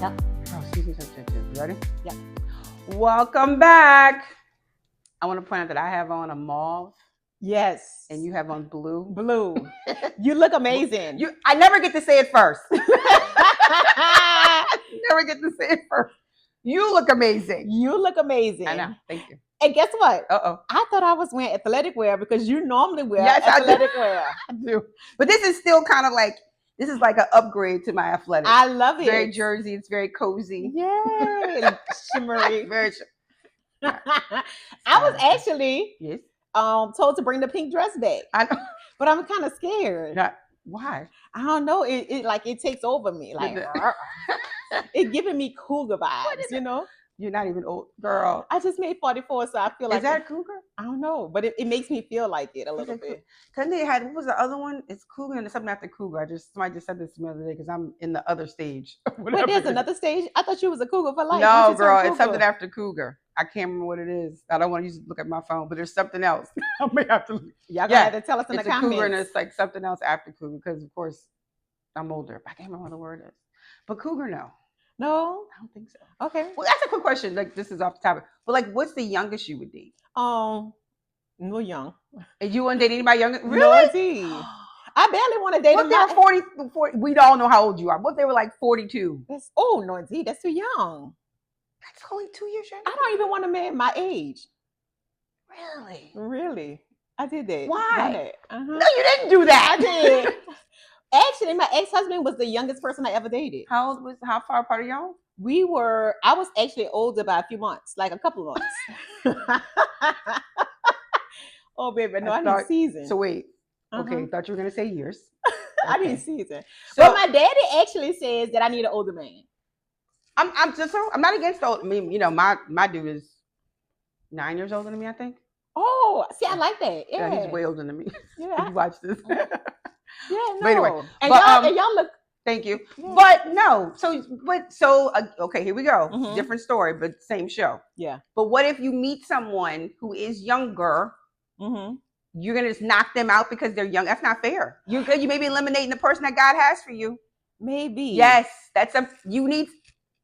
Yep. Oh, season 2. You ready? Yep. Welcome back. I want to point out that I have on a mauve Yes. and you have on blue. Blue. You look amazing. I never get to say it first. Never get to say it first. You look amazing. You look amazing. I know. Thank you. And guess what? Uh-oh. I thought I was wearing athletic wear because you normally wear Yes, I do. athletic wear. I do. But this is still kind of like, this is like an upgrade to my athletic. I love it. Very Jersey. It's very cozy. Yay. Shimmery. Very I was actually Yes. told to bring the pink dress back. I know. But I'm kind of scared. Why? I don't know. It takes over me. Like it's giving me cougar vibes, you know? You're not even old, girl. I just made 44, so I feel like Is that cougar? I don't know, but it makes me feel like it a little bit. Couldn't they had, what was the other one? It's cougar and something after cougar. Somebody just said this to me the other day because I'm in the other stage. Wait, there's another stage? I thought you was a cougar for life. No, girl, it's something after cougar. I can't remember what it is. I don't want to look at my phone, but there's something else. I may have to. Y'all gonna have to tell us in the It's a comments. cougar and it's like something else after cougar because of course I'm older. I can't remember what the word is. But cougar, no. No, I don't think so. Okay. Well, that's a quick question. Like this is off the topic, but like, what's the youngest you would date? No young. And you wouldn't date anybody younger? No, Really? indeed. I barely want to date What a if they were 40? We all know how old you are. What if they were like 42? No, indeed. That's too young. That's only 2 years younger. I don't even want a man my age. Really? Really? I did that. Why? Uh-huh. No, you didn't do that. I did. Actually, my ex-husband was the youngest person I ever dated. How far apart are y'all? I was actually older by a few months, like a couple of months. Oh, baby, no, I need season. So wait, okay, thought you were going to say years. Okay. I need season. So, but my daddy actually says that I need an older man. I'm not against old. I mean, you know, my dude is 9 years older than me, I think. Oh, see, I like that. Yeah, he's way older than me. Yeah, you watch this. Yeah, no. But anyway, and y'all look. Thank you. Yeah. But no, okay, here we go. Mhm. Different story, but same show. Yeah. But what if you meet someone who is younger? Mm-hmm. You're gonna just knock them out because they're young. That's not fair. You may be eliminating the person that God has for you. Maybe. Yes,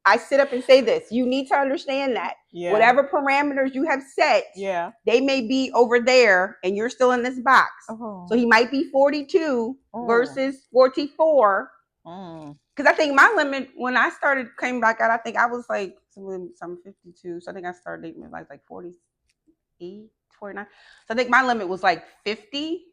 I sit up and say this. You need to understand that. Yeah. Whatever parameters you have set, yeah, they may be over there and you're still in this box. Oh. So he might be 42 versus 44. Because I think my limit when I came back out, I think I was like some 52. So I think I started dating like 48, 49. So I think my limit was like 50.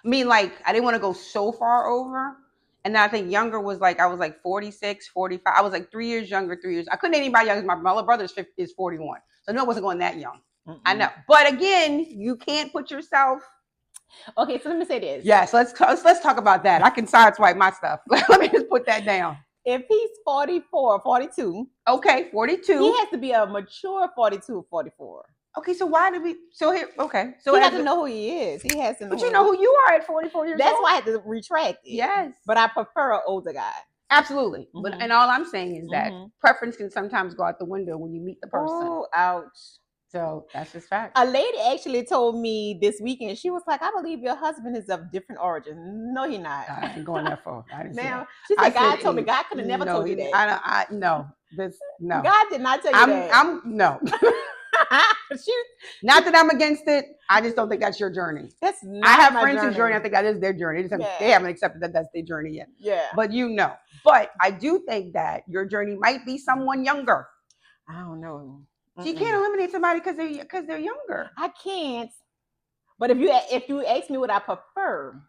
I mean, like I didn't want to go so far over. And then I think younger was like, I was like 46, 45. I was like 3 years younger, 3 years. I couldn't date anybody younger. My little brother is 41. So no, I wasn't going that young. Mm-mm. I know. But again, you can't put yourself. Okay, so let me say this. Yes, let's talk about that. I can sideswipe my stuff. Let me just put that down. If he's 44, 42. Okay, 42. He has to be a mature 42, 44. Okay, so why did we? So here, okay, so he has to know who he is. He has to know. But you know who you are at 44 years old. That's why I had to retract it. Yes, but I prefer an older guy. Absolutely, but and all I'm saying is that preference can sometimes go out the window when you meet the person. Oh, ouch! So that's just fact. A lady actually told me this weekend. She was like, "I believe your husband is of different origin." No, he's not. I ain't going that far. Now she said, "God told me. God could have never told you that." No. God did not tell you that. No. Not that I'm against it. I just don't think that's your journey. That's not I have my friends whose journey. I think that is their journey. They haven't accepted that that's their journey yet. Yeah. But But I do think that your journey might be someone younger. I don't know. So you can't eliminate somebody because they're younger. I can't. But if you ask me what I prefer,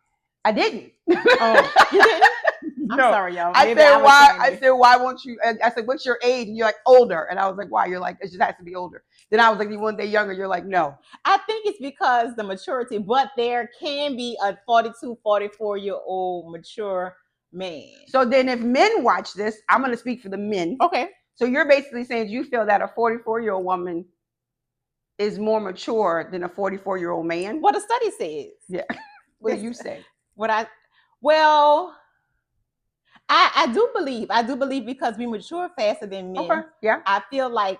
I didn't. Oh, you didn't? I'm sorry, y'all. I said, why won't you? I said, what's your age? And you're like, older. And I was like, why? You're like, it just has to be older. Then I was like, you want that younger? You're like, no. I think it's because the maturity, but there can be a 42, 44-year-old mature man. So then if men watch this, I'm going to speak for the men. Okay. So you're basically saying you feel that a 44-year-old woman is more mature than a 44-year-old man? What the study says. Yeah. What do you say? I do believe because we mature faster than men. Okay. Yeah. I feel like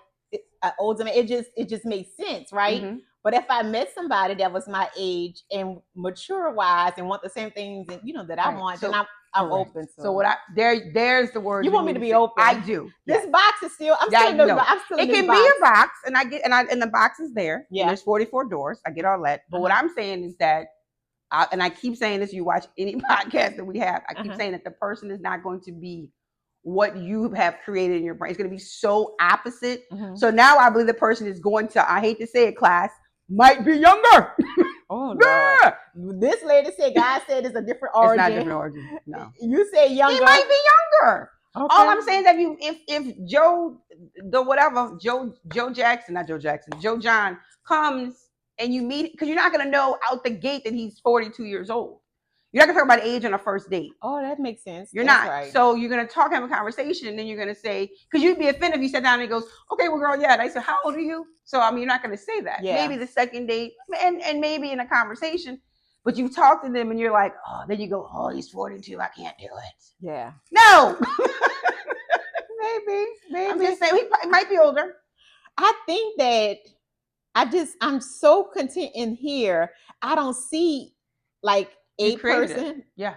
an older man, it just makes sense, right? Mm-hmm. But if I met somebody that was my age and mature wise and want the same things that that I want, then I'm open to. So what there's the word you want me to be open. I do. This box is still. I'm still in this box. It can be a box, and and the box is there. Yeah. And there's 44 doors. I get all that. But what I'm saying is that, and I keep saying this. You watch any podcast that we have. I keep saying that the person is not going to be what you have created in your brain. It's going to be so opposite. So now I believe the person is going to, I hate to say it, class, might be younger. Oh, yeah. This lady said, God said it's a different origin. It's not different origin. No. You say younger. He might be younger. Okay. All I'm saying is that if Joe John comes and you meet, because you're not going to know out the gate that he's 42 years old. You're not going to talk about age on a first date. Oh, that makes sense. You're not. Right. So you're going to have a conversation, and then you're going to say, because you'd be offended if you sat down and he goes, okay, well, girl, yeah. And I said, how old are you? So, I mean, you're not going to say that. Yeah. Maybe the second date, and maybe in a conversation, but you talk to them and you're like, oh, then you go, oh, he's 42. I can't do it. Yeah. No. maybe. I'm just saying, he might be older. I think that I'm so content in here. I don't see like a person. Yeah.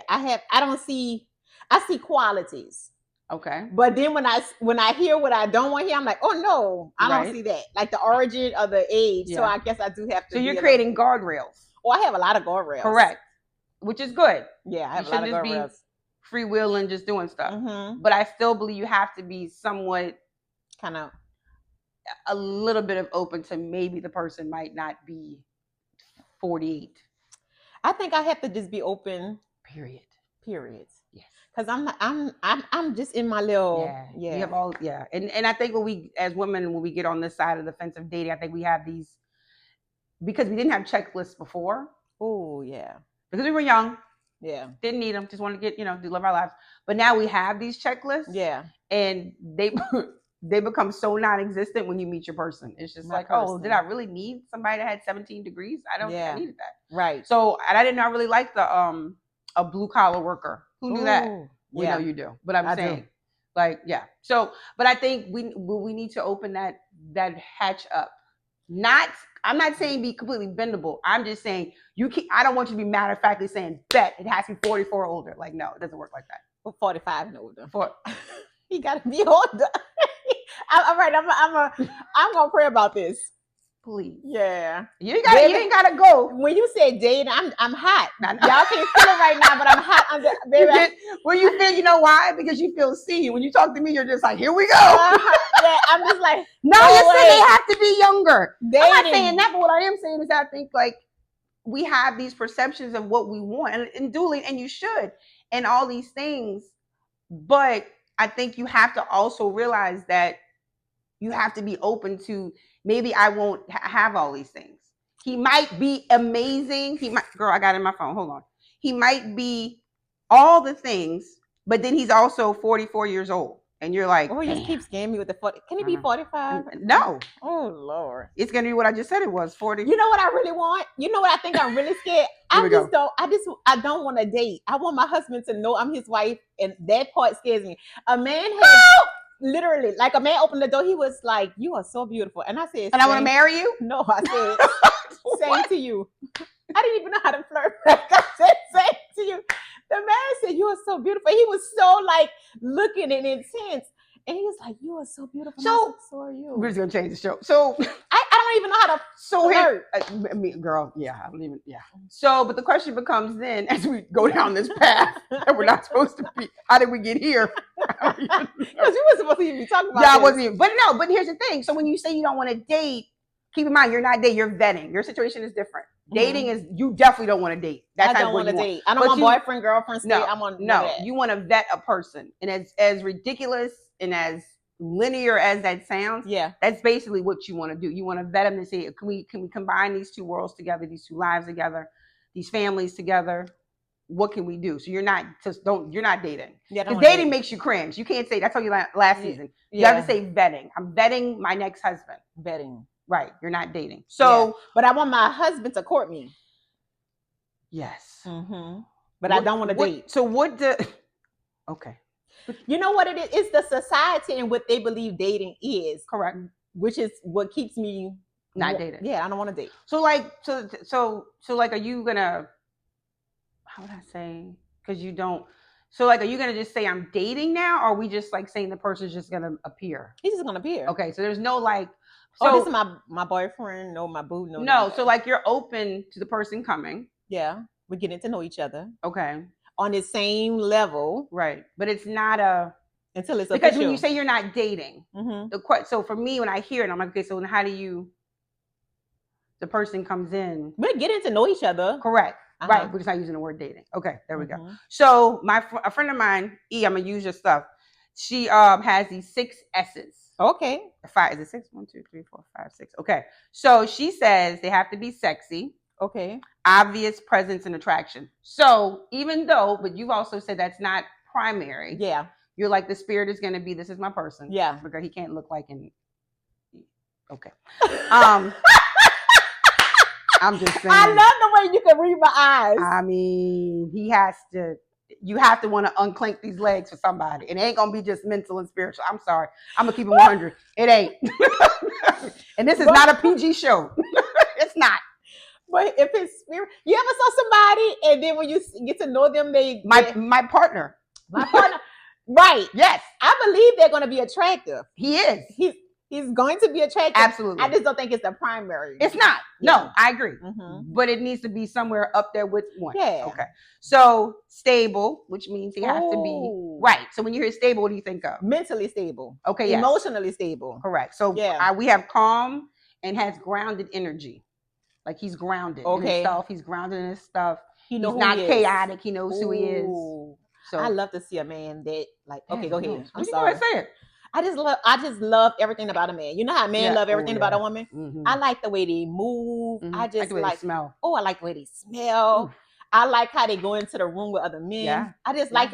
I see qualities. Okay. But then when I hear what I don't want to hear, I'm like, oh no, I don't see that. Like the origin of the age. Yeah. So I guess I do have to. So you're creating guardrails. Well, I have a lot of guardrails. Correct. Which is good. Yeah, I have a lot of guardrails. Be free will and just doing stuff. But I still believe you have to be somewhat kind of a little bit of open to maybe the person might not be 48. I think I have to just be open. Period. Yes. Because I'm just in my little You have all and I think as women, when we get on this side of the fence of dating, I think we have these because we didn't have checklists before. Oh yeah. Because we were young. Yeah. Didn't need them. Just wanted to get to live our lives. But now we have these checklists. Yeah. And they become so non-existent when you meet your person. It's just oh, did I really need somebody that had 17 degrees? I don't think I needed that. Right. So, and I did not really like the a blue collar worker. Who knew that? We know you do. But I'm saying, So, but I think we need to open that hatch up. I'm not saying be completely bendable. I'm just saying I don't want you to be matter of factly saying bet it has to be 44 or older. Like, no, it doesn't work like that. Well, 45 and older. You gotta be older. All right, I'm gonna pray about this. Please. Yeah. You ain't gotta go. When you say dating, I'm hot. Y'all can't feel it right now, but I'm hot. Baby. When you feel, you know why? Because you feel seen. When you talk to me, you're just like, here we go. Yeah, I'm just like, no, you say they have to be younger. Dating. I'm not saying that, but what I am saying is I think like we have these perceptions of what we want, and duly, and you should, and all these things. But I think you have to also realize that you have to be open to maybe I won't have all these things. He might be amazing. Girl, I got it in my phone. Hold on. He might be all the things, but then he's also 44 years old. And you're like, oh, you just keep scamming me with the 40. Can it be 45? No. Oh, Lord. It's going to be what I just said it was, 40. You know what I really want? You know what I think I'm really scared? I don't want to date. I want my husband to know I'm his wife, and that part scares me. A man has literally, like a man opened the door, he was like, you are so beautiful. And I said, and I want to marry you? No, I said, same to you. I didn't even know how to flirt. I said, same to you. The man said, you are so beautiful. He was so like looking and intense. And he was like, you are so beautiful. So are you. We're just going to change the show. So I don't even know how to flirt. Girl, I don't even, So, but the question becomes then, as we go down this path that we're not supposed to be, how did we get here? Because you were supposed to even be talking about this. I wasn't even. But here's the thing. So when you say you don't want to date, keep in mind, you're not dating, you're vetting. Your situation is different. Dating is, you definitely don't want to date. I don't want to date. I don't want boyfriend, girlfriend state. You want to vet a person. And as ridiculous and as linear as that sounds, that's basically what you want to do. You want to vet them and say, can we combine these two worlds together, these two lives together, these families together? What can we do? So you're not dating. Because dating makes you cringe. You can't say, I told you last season. You have to say vetting. I'm vetting my next husband. Vetting. Right. You're not dating. So, but I want my husband to court me. Yes. Mm-hmm. But I don't want to date. So okay. You know what it is? It's the society and what they believe dating is. Correct. Which is what keeps me Not dating. Yeah, I don't want to date. So like, so like, are you gonna? How would I say? Because you don't. So like, are you gonna just say I'm dating now, or are we just like saying the person's just gonna appear? He's just gonna appear. Okay, so there's no like. So this is my boyfriend, no, my boo, no. No, so like you're open to the person coming. Yeah, we're getting to know each other. Okay. On the same level, right? But it's not a until it's because official. when you say you're not dating, so for me when I hear it, I'm like, okay, so how do you? The person comes in. We're getting to know each other. Correct. Right. We're just not using the word dating. Okay, there we go. So a friend of mine, E, I'm gonna use your stuff. She has these 6 S's. Okay. 5 is it 6? 1, 2, 3, 4, 5, 6. Okay. So she says they have to be sexy. Okay. Obvious presence and attraction. So even though, but you've also said that's not primary. Yeah. You're like the spirit is gonna be this is my person. Yeah. Because he can't look like any. Okay. I'm just saying. I love the way you can read my eyes. I mean, you have to want to unclink these legs for somebody. It ain't going to be just mental and spiritual. I'm sorry. I'm going to keep it 100. It ain't. And this is not a PG show. It's not. But if it's spirit, you ever saw somebody and then when you get to know them, my partner. My partner. Right. Yes. I believe they're going to be attractive. He is. He's going to be attractive. Absolutely. I just don't think it's the primary. It's not. No, I agree. But it needs to be somewhere up there with one. Yeah. Okay. So stable, which means he has to be right. So when you hear stable, what do you think of? Mentally stable. Okay. Yes. Emotionally stable. Correct. So we have calm and has grounded energy. Like he's grounded in himself. He's grounded in his stuff. He's not chaotic. He knows who he is. So I love to see a man that like. Okay, go ahead. I'm sorry. Say it. I just love everything about a man. You know how men love everything about a woman? I like the way they move. I just like smell. Oh, I like the way they smell. I like how they go into the room with other men. Yeah. I just like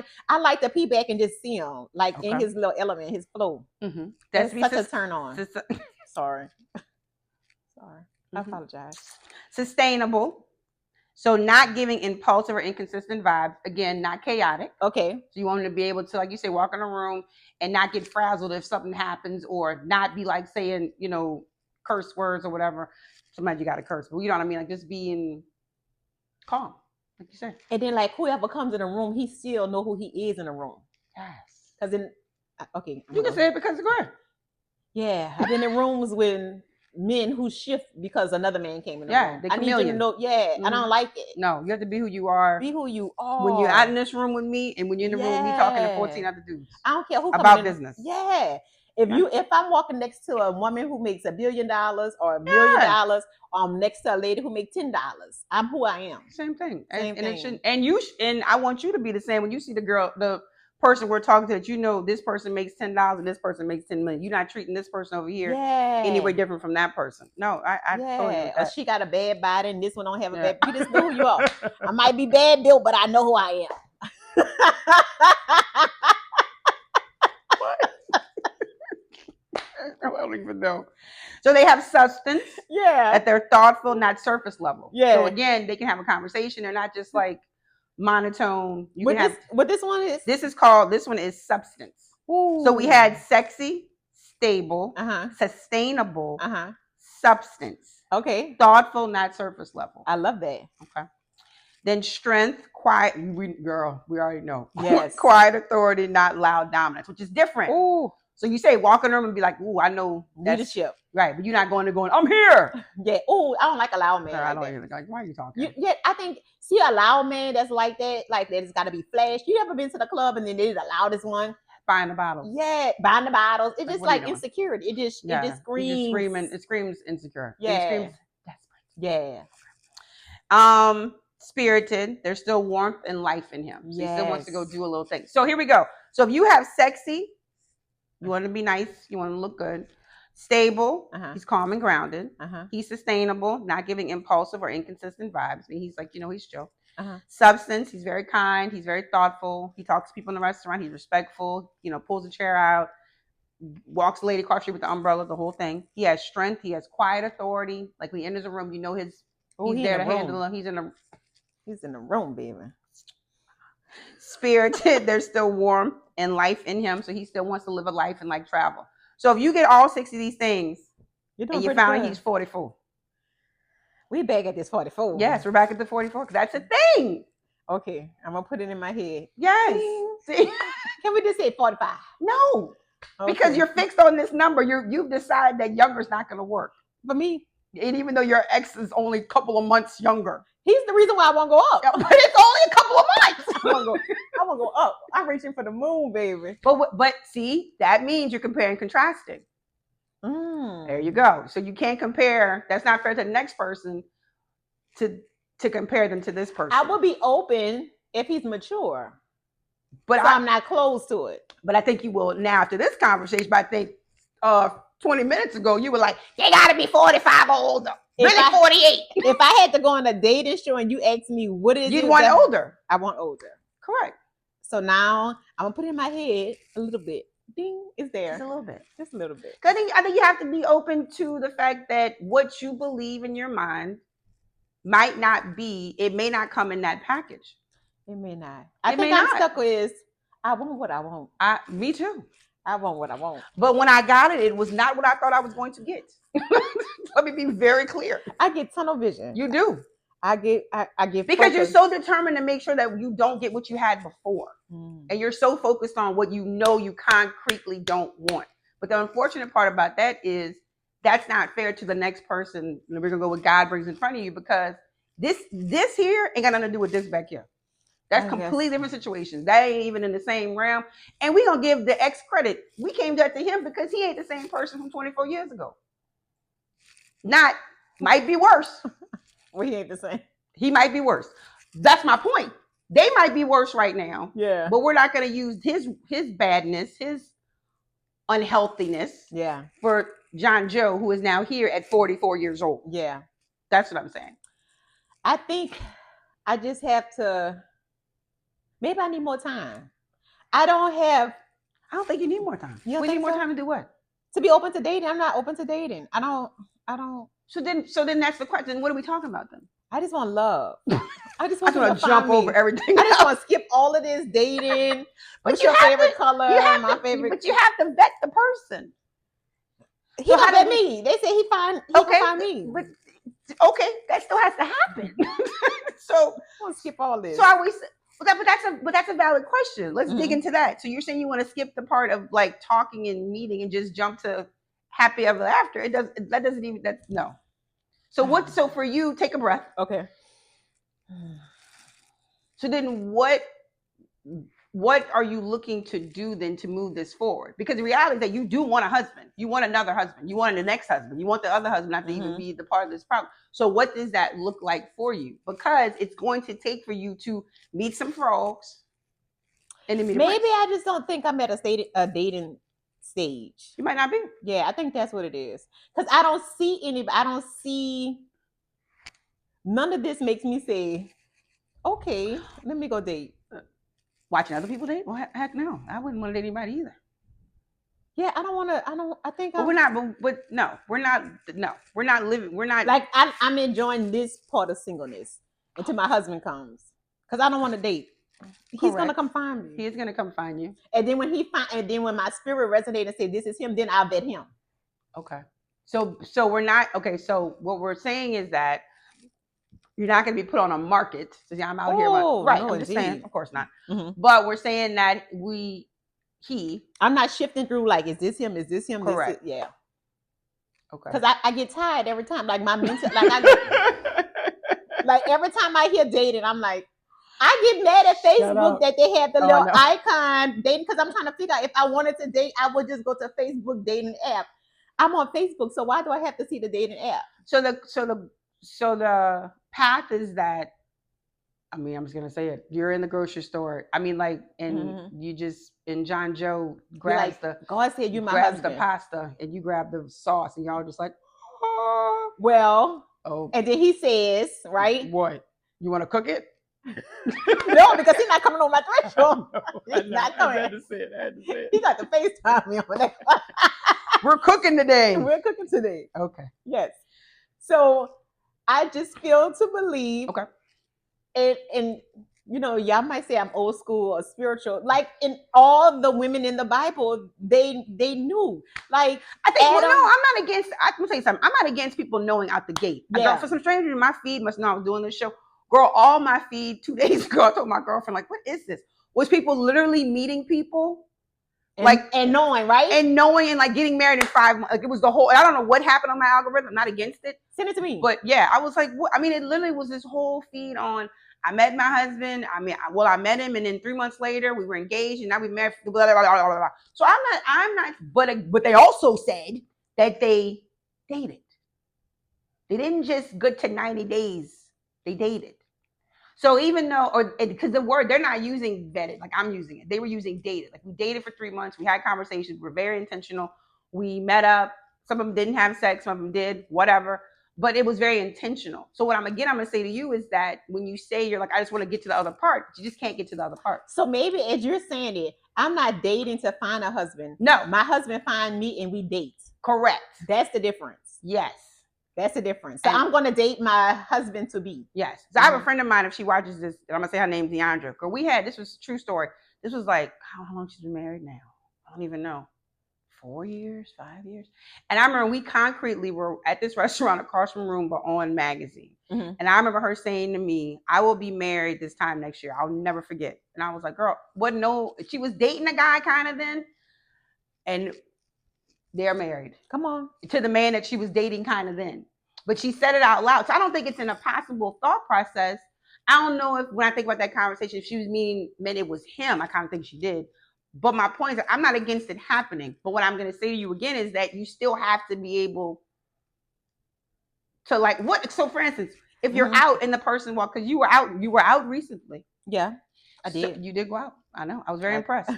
to pee back and just see him like in his little element, his flow. That's such a turn on. Sorry. I apologize. Sustainable. So not giving impulsive or inconsistent vibes. Again, not chaotic. Okay. So you want him to be able to, like you say, walk in a room and not get frazzled if something happens or not be like saying, curse words or whatever. Sometimes you got to curse, but you know what I mean? Like just being calm, like you said. And then like whoever comes in the room, he still know who he is in the room. Yes. Because then, okay. You can say it because it's good. Yeah. I've been in rooms when men who shift because another man came in the room. I need you to know. Yeah, I don't like it. No, you have to be who you are. Be who you are. When you're out in this room with me, and when you're in the room, me talking to 14 other dudes. I don't care who about business. Yeah. If I'm walking next to a woman who makes $1 billion or $1 million, next to a lady who makes $10, I'm who I am. Same thing. And I want you to be the same when you see the person we're talking to that this person makes $10 and this person makes $10 million. You're not treating this person over here any way different from that person. No, I totally agree with that. Or she got a bad body and this one don't have a bad. You just know who you are. I might be bad built, but I know who I am. I don't even know. So they have substance. Yeah. That they're thoughtful, not surface level. Yeah. So again, they can have a conversation. They're not just like monotone. What this one is? This one is substance. Ooh. So we had sexy, stable, sustainable, substance. Okay. Thoughtful, not surface level. I love that. Okay. Then strength, quiet. We already know. Yes. Quiet authority, not loud dominance, which is different. Ooh. So you say walk in the room and be like, ooh, I know leadership. Right, but you're not going, I'm here. Yeah. Oh, I don't like a loud man. No, I don't even like. Why are you talking? I think a loud man that's like that it's got to be flash. You ever been to the club and then they're the loudest one? Buying the bottles. Yeah, buying the bottles. It's just like insecurity. It just screams. It screams insecure. Yeah. It screams desperate. Yeah. Spirited. There's still warmth and life in him. So he still wants to go do a little thing. So here we go. So if you have sexy, you want to be nice, you want to look good. Stable, he's calm and grounded. He's sustainable, not giving impulsive or inconsistent vibes. I mean, he's like, he's chill. Substance, he's very kind, he's very thoughtful. He talks to people in the restaurant, he's respectful, pulls a chair out, walks the lady across the street with the umbrella, the whole thing. He has strength, he has quiet authority. Like when he enters a room, he's there to handle him. He's in the room, baby. Spirited, there's still warmth and life in him, so he still wants to live a life and like travel. So if you get all 6 of these things, You're doing and you pretty found good. he's 44. We back at this 44. Yes, we're back at the 44 because that's a thing. Okay, I'm gonna put it in my head. Yes. See? Can we just say 45? No, because you're fixed on this number. You've decided that younger is not going to work for me. And even though your ex is only a couple of months younger, he's the reason why I won't go up. But it's only a couple of months. I want to go up. I'm reaching for the moon, baby. But see, that means you're comparing and contrasting. There you go. So you can't compare. That's not fair to the next person to compare them to this person. I will be open if he's mature, but I'm not close to it. But I think you will now after this conversation. But I think 20 minutes ago you were like, they got to be 45 or older. Really, 48. If I had to go on a dating show and you asked me what is you'd want older. I want older. Correct. So now I'm gonna put it in my head a little bit. Ding, it's there. Just a little bit. Just a little bit. I think you have to be open to the fact that what you believe in your mind might not be. It may not come in that package. It may not. I think I'm stuck with I want what I want. Me too. I want what I want. But when I got it, it was not what I thought I was going to get. Let me be very clear. I get tunnel vision. You do. I get because you're so determined to make sure that you don't get what you had before. And you're so focused on what you know you concretely don't want. But the unfortunate part about that is that's not fair to the next person. We're gonna go with God brings in front of you because this here ain't got nothing to do with this back here. That's completely different situations. That ain't even in the same realm. And we gonna give the ex credit. We came back to him because he ain't the same person from 24 years ago. Might be worse. Well, he ain't the same. He might be worse. That's my point. They might be worse right now. Yeah. But we're not gonna use his badness, his unhealthiness. Yeah. For John Joe, who is now here at 44 years old. Yeah. That's what I'm saying. I think I just have to. Maybe I need more time. I don't think you need more time. We need more time to do what? To be open to dating. I'm not open to dating. I don't. So then that's the question. What are we talking about then? I just want love. I just want to jump over everything. I just want to skip all of this dating. What's your favorite color? My favorite. But you have to vet the person. He don't vet me. They say he can find me. But okay, that still has to happen. So I want to skip all this. So I always. But that's a valid question. Let's dig into that. So you're saying you want to skip the part of like talking and meeting and just jump to happy ever after? No. So so for you, take a breath. Okay. So then what are you looking to do then to move this forward? Because the reality is that you do want a husband. You want another husband. You want the next husband. You want the other husband not to even be the part of this problem. So what does that look like for you? Because it's going to take for you to meet some frogs. And then maybe I just don't think I'm at a dating stage. You might not be. Yeah, I think that's what it is. Because I don't see none of this makes me say, okay, let me go date. Watching other people date? Well, heck no. I wouldn't want to date anybody either. Yeah, I don't want to. I think. But we're not. But no, we're not. No, we're not living. We're not. Like I'm enjoying this part of singleness until my husband comes, because I don't want to date. He's gonna come find me. He is gonna come find you. And then when when my spirit resonates and say this is him, then I'll vet him. Okay. So we're not. Okay. So what we're saying is that you're not going to be put on a market. So yeah, I'm out here. Right. No, I'm just saying, of course not. But we're saying that I'm not shifting through like, is this him? Is this him? Correct. Yeah. Okay. Because I get tired every time. Like my mental, like every time I hear dating, I'm like, I get mad at Facebook that they have the little icon dating, because I'm trying to figure out if I wanted to date, I would just go to Facebook dating app. I'm on Facebook, so why do I have to see the dating app? So the path is that, I mean, I'm just gonna say it. You're in the grocery store. I mean, like, and you just, and John Joe grabs God said you my husband. The pasta, and you grab the sauce, and y'all just like, well, and then he says, right? What? You want to cook it? No, because he's not coming on my threshold. He's not coming. I had to say it. He got to FaceTime me on that. We're cooking today. We're cooking today. Okay. Yes. So I just feel to believe. Okay. And y'all might say I'm old school or spiritual. Like in all the women in the Bible, they knew. Like I think. Adam, Well, no, I'm not against. I'm gonna tell you something. I'm not against people knowing out the gate. Yeah. For some stranger in my feed must know I was doing this show. Girl, all my feed 2 days ago, I told my girlfriend, like, what is this? Was people literally meeting people, and knowing, right? and knowing, and like getting married in 5 months. Like it was the whole. I don't know what happened on my algorithm. I'm not against it. Send it to me. But yeah, I was like, what? I mean, it literally was this whole feed on. I met my husband. I met him, and then 3 months later, we were engaged, and now we married. Blah, blah, blah, blah, blah. So I'm not. But they also said that they dated. They didn't just go to 90 days. They dated. So even though, because the word they're not using vetted, like I'm using it. They were using dated. Like we dated for 3 months. We had conversations. We're very intentional. We met up. Some of them didn't have sex. Some of them did. Whatever. But it was very intentional. So what I'm gonna say to you is that when you say you're like, I just want to get to the other part, you just can't get to the other part. So maybe as you're saying it, I'm not dating to find a husband. No, my husband find me and we date. Correct. That's the difference. Yes. That's the difference. So I'm gonna date my husband to be. Yes. So I have a friend of mine, if she watches this, and I'm gonna say her name's Deandra. Girl, this was a true story. This was like, how long she's been married now? I don't even know. 4 years, 5 years. And I remember we concretely were at this restaurant across from Roomba on Magazine. Mm-hmm. And I remember her saying to me, I will be married this time next year. I'll never forget. And I was like, girl, she was dating a guy kind of then. And they're married. Come on. To the man that she was dating kind of then. But she said it out loud. So I don't think it's in a possible thought process. I don't know if when I think about that conversation, if she was meant it was him. I kind of think she did. But my point is, I'm not against it happening. But what I'm going to say to you again is that you still have to be able to like what. So, for instance, if you're out and the person because you were out recently. Yeah, I did. So you did go out. I know. I was very impressed.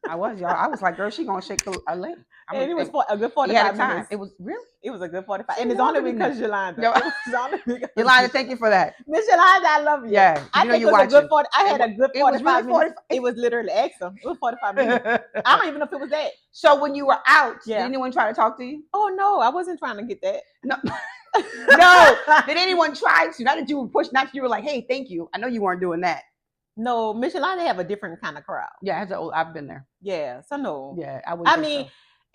I was, y'all. I was like, girl, she gonna shake a leg. And it was a good 45 minutes. It was really. It was a good 45. And it's only because Yolanda. Yolanda, thank you for that. Miss Yolanda, I love you. Yeah, I think it was a good 40. I had a good 45 minutes. It was literally excellent. It was 45 minutes. I don't even know if it was that. So when you were out, did anyone try to talk to you? Oh no, I wasn't trying to get that. No. No. Did anyone try to? Not that you were pushed. Not that you were like, hey, thank you. I know you weren't doing that. No, Miss Yolanda have a different kind of crowd. Yeah, I've been there. Yeah, so no. Yeah,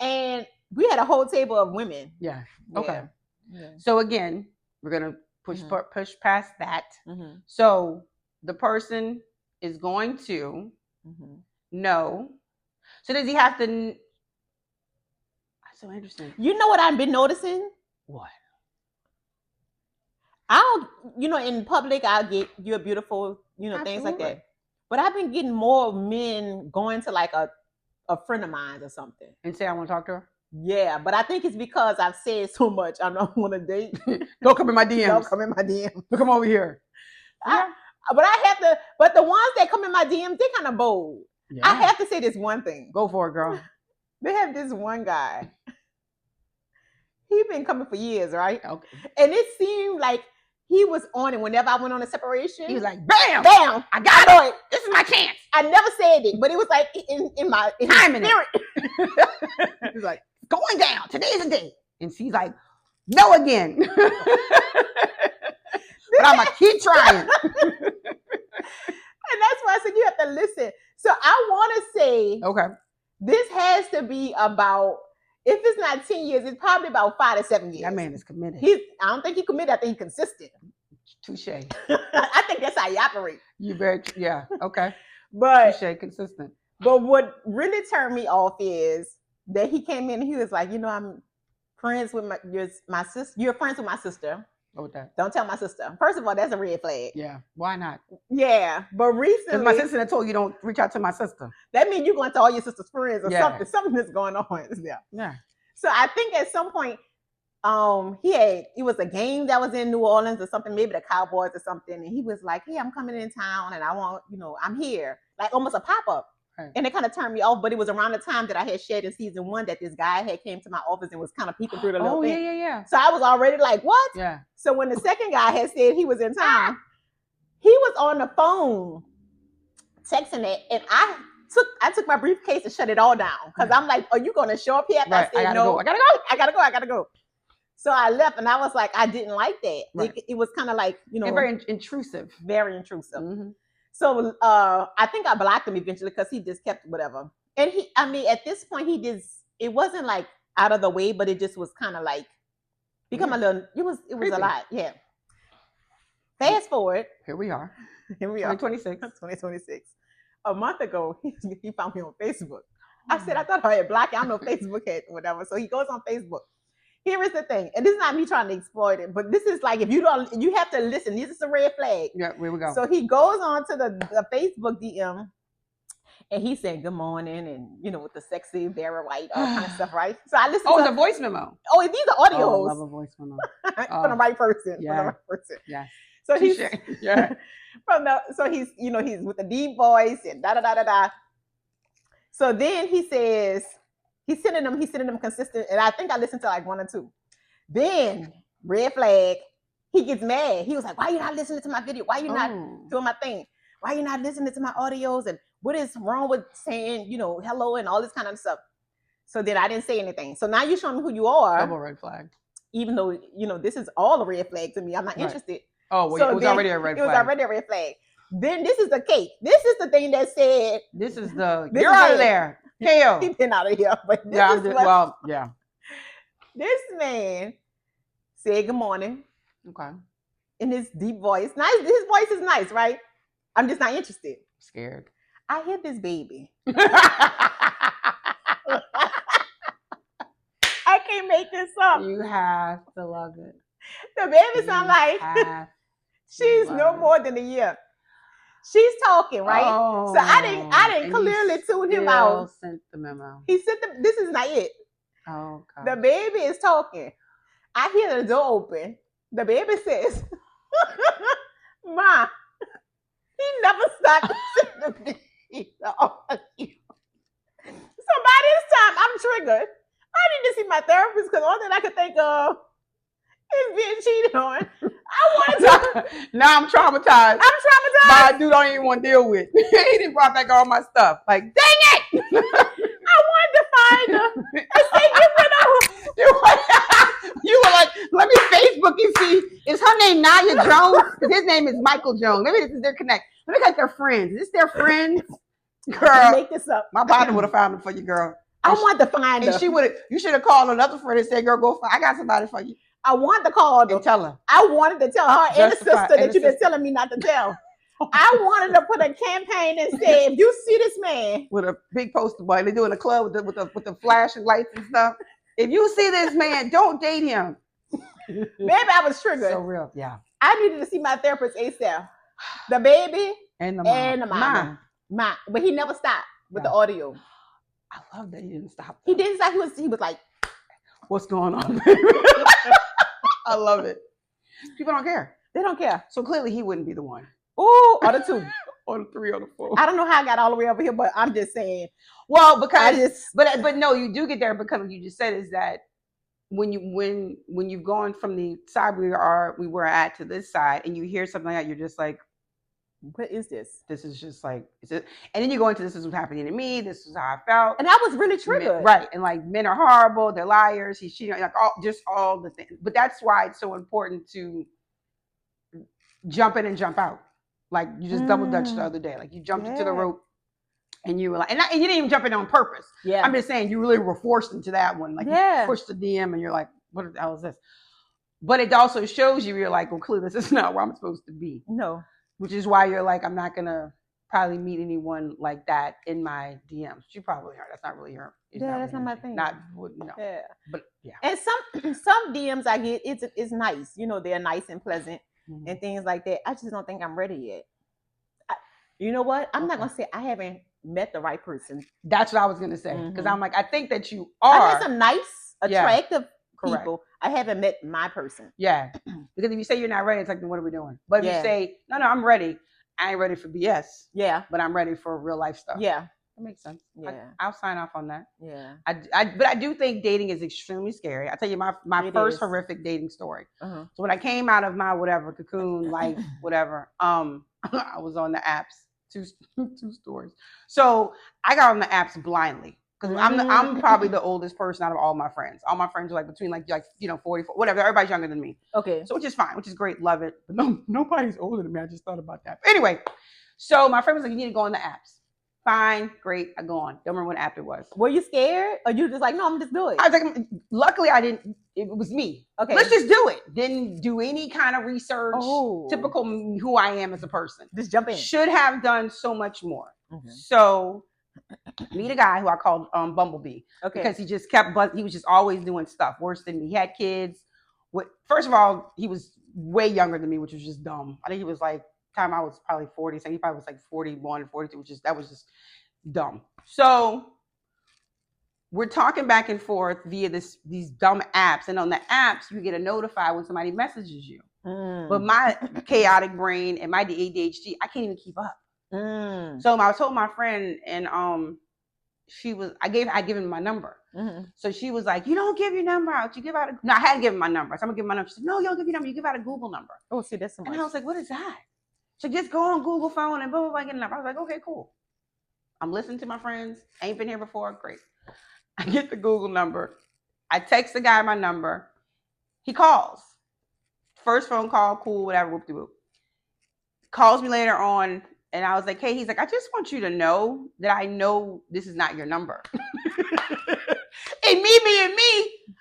and we had a whole table of women. Yeah. Okay. Yeah. So again, we're gonna push past that. Mm-hmm. So the person is going to know. So does he have to? That's so interesting. You know what I've been noticing? What? In public, I'll get you're beautiful, Absolutely. Things like that. But I've been getting more men going to like a friend of mine or something. And say, I want to talk to her? Yeah, but I think it's because I've said so much. I don't want to date. Don't come in my DMs. Don't come in my DMs. Come over here. But the ones that come in my DMs, they're kind of bold. Yeah. I have to say this one thing. Go for it, girl. They have this one guy. He's been coming for years, right? Okay. And it seemed like he was on it whenever I went on a separation. He was like, bam, bam, I got it. This is my chance. I never said it, but it was like in my spirit. He was like, going down. Today's the day. And she's like, no again. But I'm going to keep trying. And that's why I said you have to listen. So I want to say, okay, this has to be about, if it's not 10 years, it's probably about 5 to 7 years. That man is committed. I don't think he's committed. I think he's consistent. Touche. I think that's how you operate. Yeah. Okay. But touche, consistent. But what really turned me off is that he came in and he was like, I'm friends with my sister. You're friends with my sister. What was that? Don't tell my sister. First of all, that's a red flag. Yeah. Why not? Yeah. But recently, because my sister told you don't reach out to my sister. That means you're going to all your sister's friends or something. Something that's going on. Yeah. So I think at some point, it was a game that was in New Orleans or something, maybe the Cowboys or something. And he was like, hey, I'm coming in town and I want, I'm here. Like almost a pop-up. Right. And it kind of turned me off, but it was around the time that I had shared in season 1 that this guy had came to my office and was kind of peeking through the little thing. Yeah. So I was already like, what? Yeah. So when the second guy had said he was in town, he was on the phone texting it, and I took my briefcase and shut it all down because I'm like, are you going to show up here? Right. I said, no. I gotta go. So I left, and I was like, I didn't like that. Right. It was kind of like, very intrusive. Very intrusive. Mm-hmm. So I think I blocked him eventually because he just kept whatever. And at this point, it wasn't like out of the way, but it just was kind of like become a little. It was Creepy. a lot. Yeah. Fast forward. Here we are. 2026. A month ago, he found me on Facebook. I said, I thought I had blocked it. I don't know if Facebook had whatever. So he goes on Facebook. Here is the thing, and this is not me trying to exploit it, but this is like, if you don't, you have to listen. This is a red flag. Yeah, here we go. So he goes on to the Facebook DM, and he said, "Good morning," and with the sexy Barry White, all kind of stuff, right? So I listened. Oh, the voice memo. Oh, these are audios. Oh, I love a voice memo from the right person. Yeah. From the right person. Yeah. So he's yeah. He's he's with the deep voice and da da da da da. So then he says he's sending them consistent, and I think I listened to like 1 or 2. Then red flag, he gets mad. He was like, "Why you not listening to my video? Why you not doing my thing? Why you not listening to my audios? And what is wrong with saying hello and all this kind of stuff?" So then I didn't say anything. So now you're showing me who you are. Double red flag. Even though this is all a red flag to me, I'm not interested. Oh, well, so it was already a red flag. It was already a red flag. Then this is the cake. This is the thing that said. You're out of there. KO. He's been out of here. But yeah. This man said good morning. Okay. In his deep voice. Nice. His voice is nice, right? I'm just not interested. Scared. I hit this baby. I can't make this up. You have to love it. The baby sound like she's no more than a year. She's talking, right? Oh, so I didn't clearly tune him out. Sent the memo. He sent this is not it. Oh, God. The baby is talking. I hear the door open. The baby says, "Ma, he never stopped listening to me." So by this time, I'm triggered. I need to see my therapist because all that I could think of is being cheated on. Now I'm traumatized. By a dude I don't even want to deal with. He didn't brought back all my stuff. Like, dang it! I wanted to find her and say, "Get rid of her." You were like, let me Facebook and see. Is her name Naya Jones? Because his name is Michael Jones. Maybe this is their connect. Let me get their friends. Is this their friends? Girl, make this up. My partner would have found them for you, girl. I want to find her. And you should have called another friend and said, "Girl, go find. I got somebody for you." I wanted to call her. And tell her. I wanted to tell her and the sister that you've been telling me not to tell. I wanted to put a campaign and say, if you see this man with a big poster boy, they do in the club with the flashing lights and stuff. If you see this man, don't date him. Maybe I was triggered. So real, yeah. I needed to see my therapist ASAP. The baby and the mom. But he never stopped with the audio. I love that he didn't stop. He didn't stop. He was like, "What's going on, baby?" I love it. People don't care. They don't care. So clearly he wouldn't be the one. Ooh, or the 2. Or the 3 or the 4. I don't know how I got all the way over here, but I'm just saying. Well, because but no, you do get there because what you just said is that when you've gone from the side we were at to this side and you hear something like that, you're just like, what is this? This is just like, is it? And then you go into this is what's happening to me. This is how I felt. And I was really triggered. Right. And like, men are horrible. They're liars. He's cheating. Like all the things. But that's why it's so important to jump in and jump out. Like you just double dutched the other day. Like you jumped into the rope and you were like, and you didn't even jump in on purpose. Yeah. I'm just saying you really were forced into that one. Like you pushed the DM and you're like, what the hell is this? But it also shows you're like, well, clearly this is not where I'm supposed to be. No. Which is why you're like, I'm not going to probably meet anyone like that in my DMs. You probably are. That's not really your. That's not my thing. No. Yeah. But yeah. And some DMs I get, it's nice. They're nice and pleasant and things like that. I just don't think I'm ready yet. You know what? I'm not going to say I haven't met the right person. That's what I was going to say. Because I'm like, I think that you are. I met some nice, attractive people. I haven't met my person. Yeah. Because if you say you're not ready, it's like, then what are we doing? But if you say, no, I'm ready. I ain't ready for BS. Yeah. But I'm ready for real life stuff. Yeah. That makes sense. Yeah. I'll sign off on that. Yeah. But I do think dating is extremely scary. I'll tell you my first horrific dating story. So when I came out of my whatever cocoon life, whatever, I was on the apps, two stories. So I got on the apps blindly. Because I'm probably the oldest person out of all my friends. All my friends are like between 44, whatever. Everybody's younger than me. Okay. So which is fine, which is great. Love it. But nobody's older than me. I just thought about that. But anyway, so my friend was like, you need to go on the apps. Fine, great. I go on. Don't remember what app it was. Were you scared? Or you just like, no, I'm just do it? I was like, luckily I didn't. It was me. Okay. Let's just do it. Didn't do any kind of research. Typical who I am as a person. Just jump in. Should have done so much more. So meet a guy who I called Bumblebee. Okay. Because he just he was just always doing stuff worse than me. He had kids. First of all, he was way younger than me, which was just dumb. I think he was like, time I was probably 40, so he probably was like 41, 42, that was just dumb. So we're talking back and forth via these dumb apps, and on the apps you get a notify when somebody messages you. But my chaotic brain and my ADHD, I can't even keep up. So I told my friend, and I given my number. So she was like, you don't give your number out. You give out no, I hadn't given my number. So I'm gonna give my number. She said, no, you don't give your number. You give out a Google number. Oh, see, that's so much. And I was like, what is that? So just go on Google phone and blah, blah, blah, get a number. I was like, okay, cool. I'm listening to my friends. Ain't been here before. Great. I get the Google number. I text the guy my number. He calls. First phone call, cool, whatever, whoop-de-whoop. Calls me later on, and I was like, hey, he's like, I just want you to know that I know this is not your number. And me,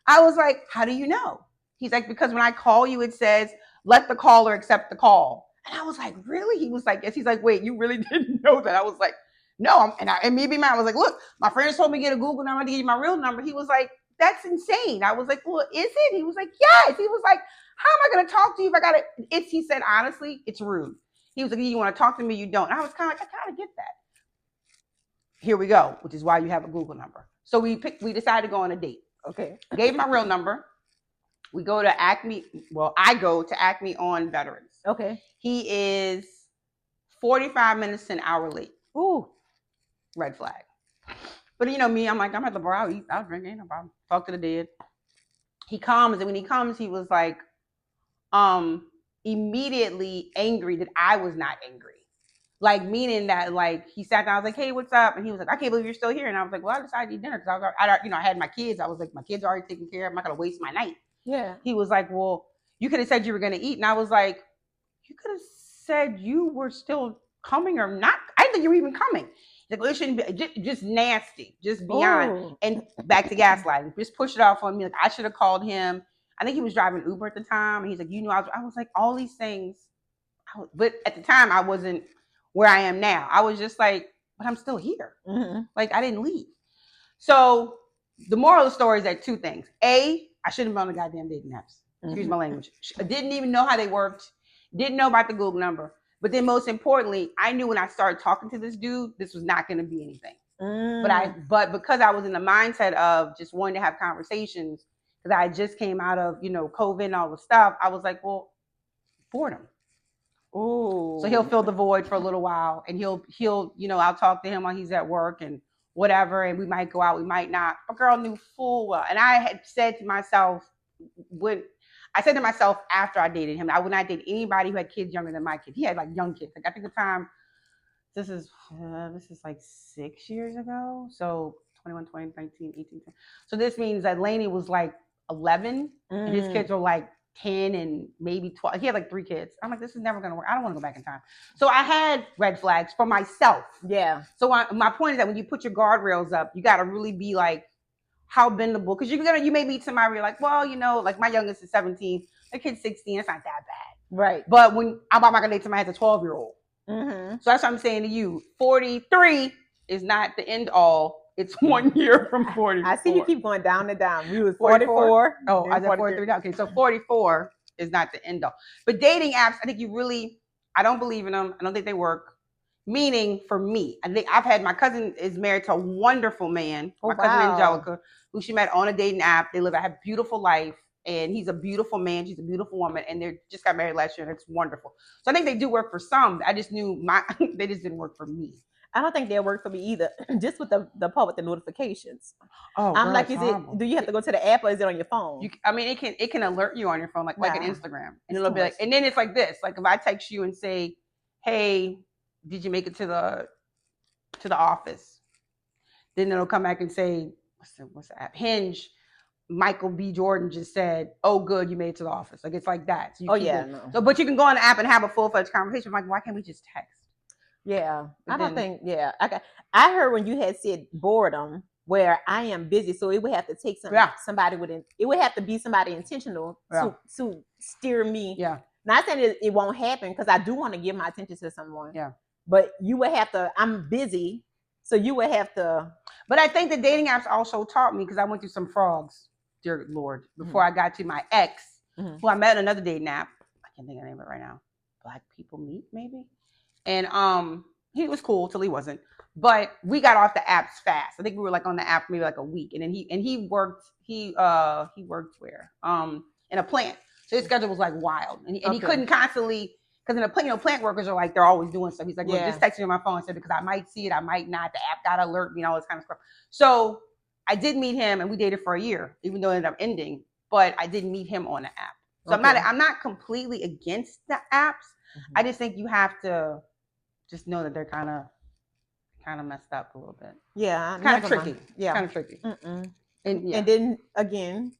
I was like, how do you know? He's like, because when I call you, it says, let the caller accept the call. And I was like, really? He was like, yes. He's like, wait, you really didn't know that? I was like, no. And me being mad, I was like, look, my friends told me to get a Google number to give you my real number. He was like, that's insane. I was like, well, is it? He was like, yes. He was like, how am I going to talk to you if I got it? He said, honestly, it's rude. He was like, you want to talk to me? You don't. And I was kind of like, I kind of get that. Here we go, which is why you have a Google number. So we decided to go on a date. Okay. Gave my real number. We go to Acme. Well, I go to Acme on Veterans. Okay. He is 45 minutes to an hour late. Ooh. Red flag. But you know me, I'm like, I'm at the bar, I'll eat, I'll drink, ain't no problem. Talk to the dead. He comes, and when he comes, he was like, immediately angry that I was not angry. Like, meaning that, like, he sat down, I was like, hey, what's up? And he was like, I can't believe you're still here. And I was like, well, I decided to eat dinner because I had my kids. I was like, my kids are already taken care of. I'm not going to waste my night. Yeah. He was like, well, you could have said you were going to eat. And I was like, you could have said you were still coming or not. I didn't think you were even coming. Like, well, it shouldn't be, just nasty, just beyond. Ooh. And back to gaslighting. Just push it off on me. Like, I should have called him. I think he was driving Uber at the time. And he's like, I was like, all these things. But at the time, I wasn't where I am now. I was just like, but I'm still here. Mm-hmm. Like, I didn't leave. So the moral of the story is that two things. A, I shouldn't have been on the goddamn dating apps. Excuse my language. I didn't even know how they worked. Didn't know about the Google number. But then most importantly, I knew when I started talking to this dude, this was not going to be anything. But because I was in the mindset of just wanting to have conversations, because I just came out of, COVID and all the stuff, I was like, well, boredom. Ooh. So he'll fill the void for a little while, and he'll, I'll talk to him while he's at work and whatever, and we might go out, we might not. A girl knew full well. And I had said to myself, after I dated him, I would not date anybody who had kids younger than my kids. He had like young kids. Like, I think the time, this is like 6 years ago. So 21, 20, 19, 18. 20. So this means that Laney was like 11 and his kids were like 10 and maybe 12. He had like 3 kids. I'm like, this is never going to work. I don't want to go back in time. So I had red flags for myself. Yeah. So my point is that when you put your guardrails up, you got to really be like, how bendable, because you may meet somebody where you're like, well, like my youngest is 17, the kid's 16, it's not that bad. Right. But when I'm not gonna date somebody who has a 12-year-old. Mm-hmm. So that's what I'm saying to you. 43 is not the end all. It's 1 year from 44. I see you keep going down and down. We was 44. Oh, I said 43. Okay, so 44 is not the end all. But dating apps, I think I don't believe in them. I don't think they work. Meaning for me, I think my cousin is married to a wonderful man. My cousin Angelica, who she met on a dating app. They have a beautiful life, and he's a beautiful man. She's a beautiful woman, and they just got married last year, and it's wonderful. So I think they do work for some. I just knew they just didn't work for me. I don't think they'll work for me either. Just with the part with the notifications. Oh, I'm like, do you have to go to the app or is it on your phone? It can alert you on your phone, like an Instagram, and it'll be like, and then it's like this. Like if I text you and say, hey, did you make it to the office? then it'll come back and say, what's the app? Hinge. Michael B. Jordan just said, "Oh, good, you made it to the office." Like it's like that. So No. So, but you can go on the app and have a full-fledged conversation. I'm like, why can't we just text? Yeah, I don't think. Yeah, I heard when you had said boredom, where I am busy, so it would have to take somebody with it would have to be somebody intentional to steer me. Yeah. Not saying it won't happen because I do want to give my attention to someone. Yeah. But you would have to. I'm busy, so you would have to. But I think the dating apps also taught me because I went through some frogs, dear Lord, before I got to my ex, who I met on another dating app. I can't think of the name of it right now. Black People Meet, maybe. And he was cool till he wasn't. But we got off the apps fast. I think we were like on the app maybe like a week. And then he worked where? In a plant. So his schedule was like wild. And he couldn't constantly, because in a plant, plant workers are like, they're always doing stuff. He's like, well, just text me on my phone. I said, because I might see it, I might not. The app got alert me and all this kind of stuff. So I did meet him and we dated for a year, even though it ended up ending. But I didn't meet him on the app. So I'm not completely against the apps. I just think you have to just know that they're kind of messed up a little bit. Yeah, kind of tricky. Mind. Yeah, kind of tricky. And then again,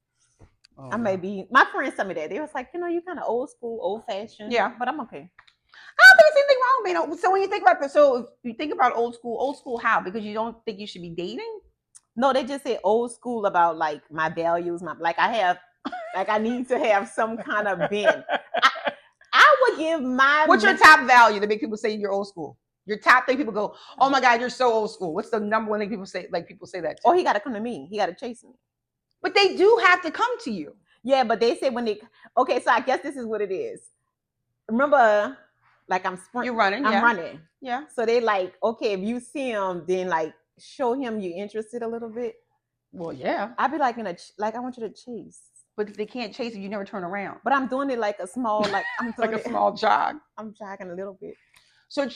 I may be. My friends tell me that they was like, you kind of old school, old fashioned. Yeah, but I'm okay. I don't think there's anything wrong with being. So when you think about this, so if you think about old school how? Because you don't think you should be dating? No, they just say old school about like my values, I need to have some kind of bend. I would give my. What's your top value to make people say you're old school? Your top thing people go, oh my God, you're so old school. What's the number one thing people say? Like people say that. Oh, he got to come to me. He got to chase me. But they do have to come to you. Yeah, but they say okay, so I guess this is what it is. Remember, like I'm sprinting. You're running. I'm running. Yeah. So they like, okay, if you see him, then like show him you're interested a little bit. Well, yeah. I'd be like I want you to chase. But if they can't chase you, you never turn around. But I'm doing it like a small, I'm doing like a small jog. I'm jogging a little bit. So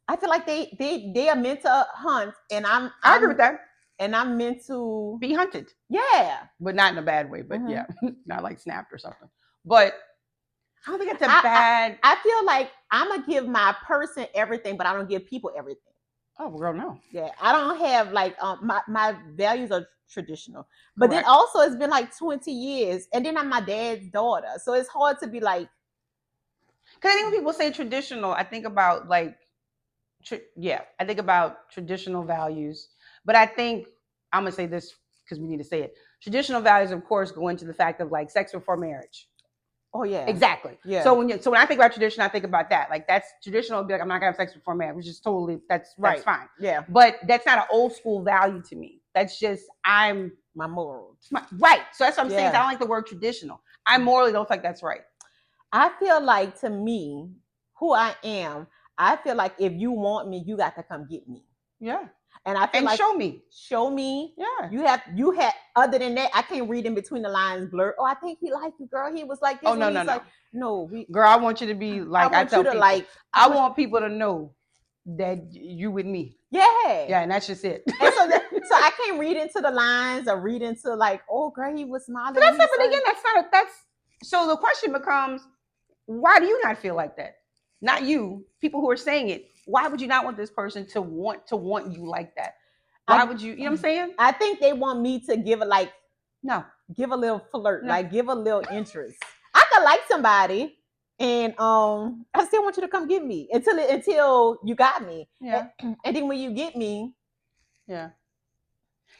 I feel like they are meant to hunt, and I agree with that. And I'm meant to be hunted. Yeah, but not in a bad way. But yeah, not like snapped or something. But I don't think it's bad. I feel like I'm gonna give my person everything, but I don't give people everything. Oh, girl, no. Yeah, I don't have like my values are traditional, but then also it's been like 20 years, and then I'm my dad's daughter, so it's hard to be like. Because I think when people say traditional, I think about like, I think about traditional values. But I think I'm gonna say this because we need to say it. Traditional values, of course, go into the fact of like sex before marriage. Oh yeah, exactly. Yeah. So when I think about tradition, I think about that. Like that's traditional. Be like, I'm not gonna have sex before marriage, which is totally that's fine. Yeah. But that's not an old school value to me. That's just I'm my morals. Right. So that's what I'm saying. I don't like the word traditional. I morally don't think that's right. I feel like to me, who I am, I feel like if you want me, you got to come get me. Yeah. And I feel like show me. Yeah. You have other than that, I can't read in between the lines blurred. Oh, I think he liked you, girl. He was like this. Oh, no. Like, no, girl, I want you to be like I tell people. I want people to know that you with me. Yeah. Yeah, and that's just it. And so I can't read into the lines or read into like, oh girl, he was smiling. But that's not, but again, that's so the question becomes, why do you not feel like that? Not you, people who are saying it. Why would you not want this person to want you like that? Why would you know what I'm saying? I think they want me to give it give a little flirt, like give a little interest. I could like somebody and I still want you to come get me until you got me. Yeah. And then when you get me, yeah.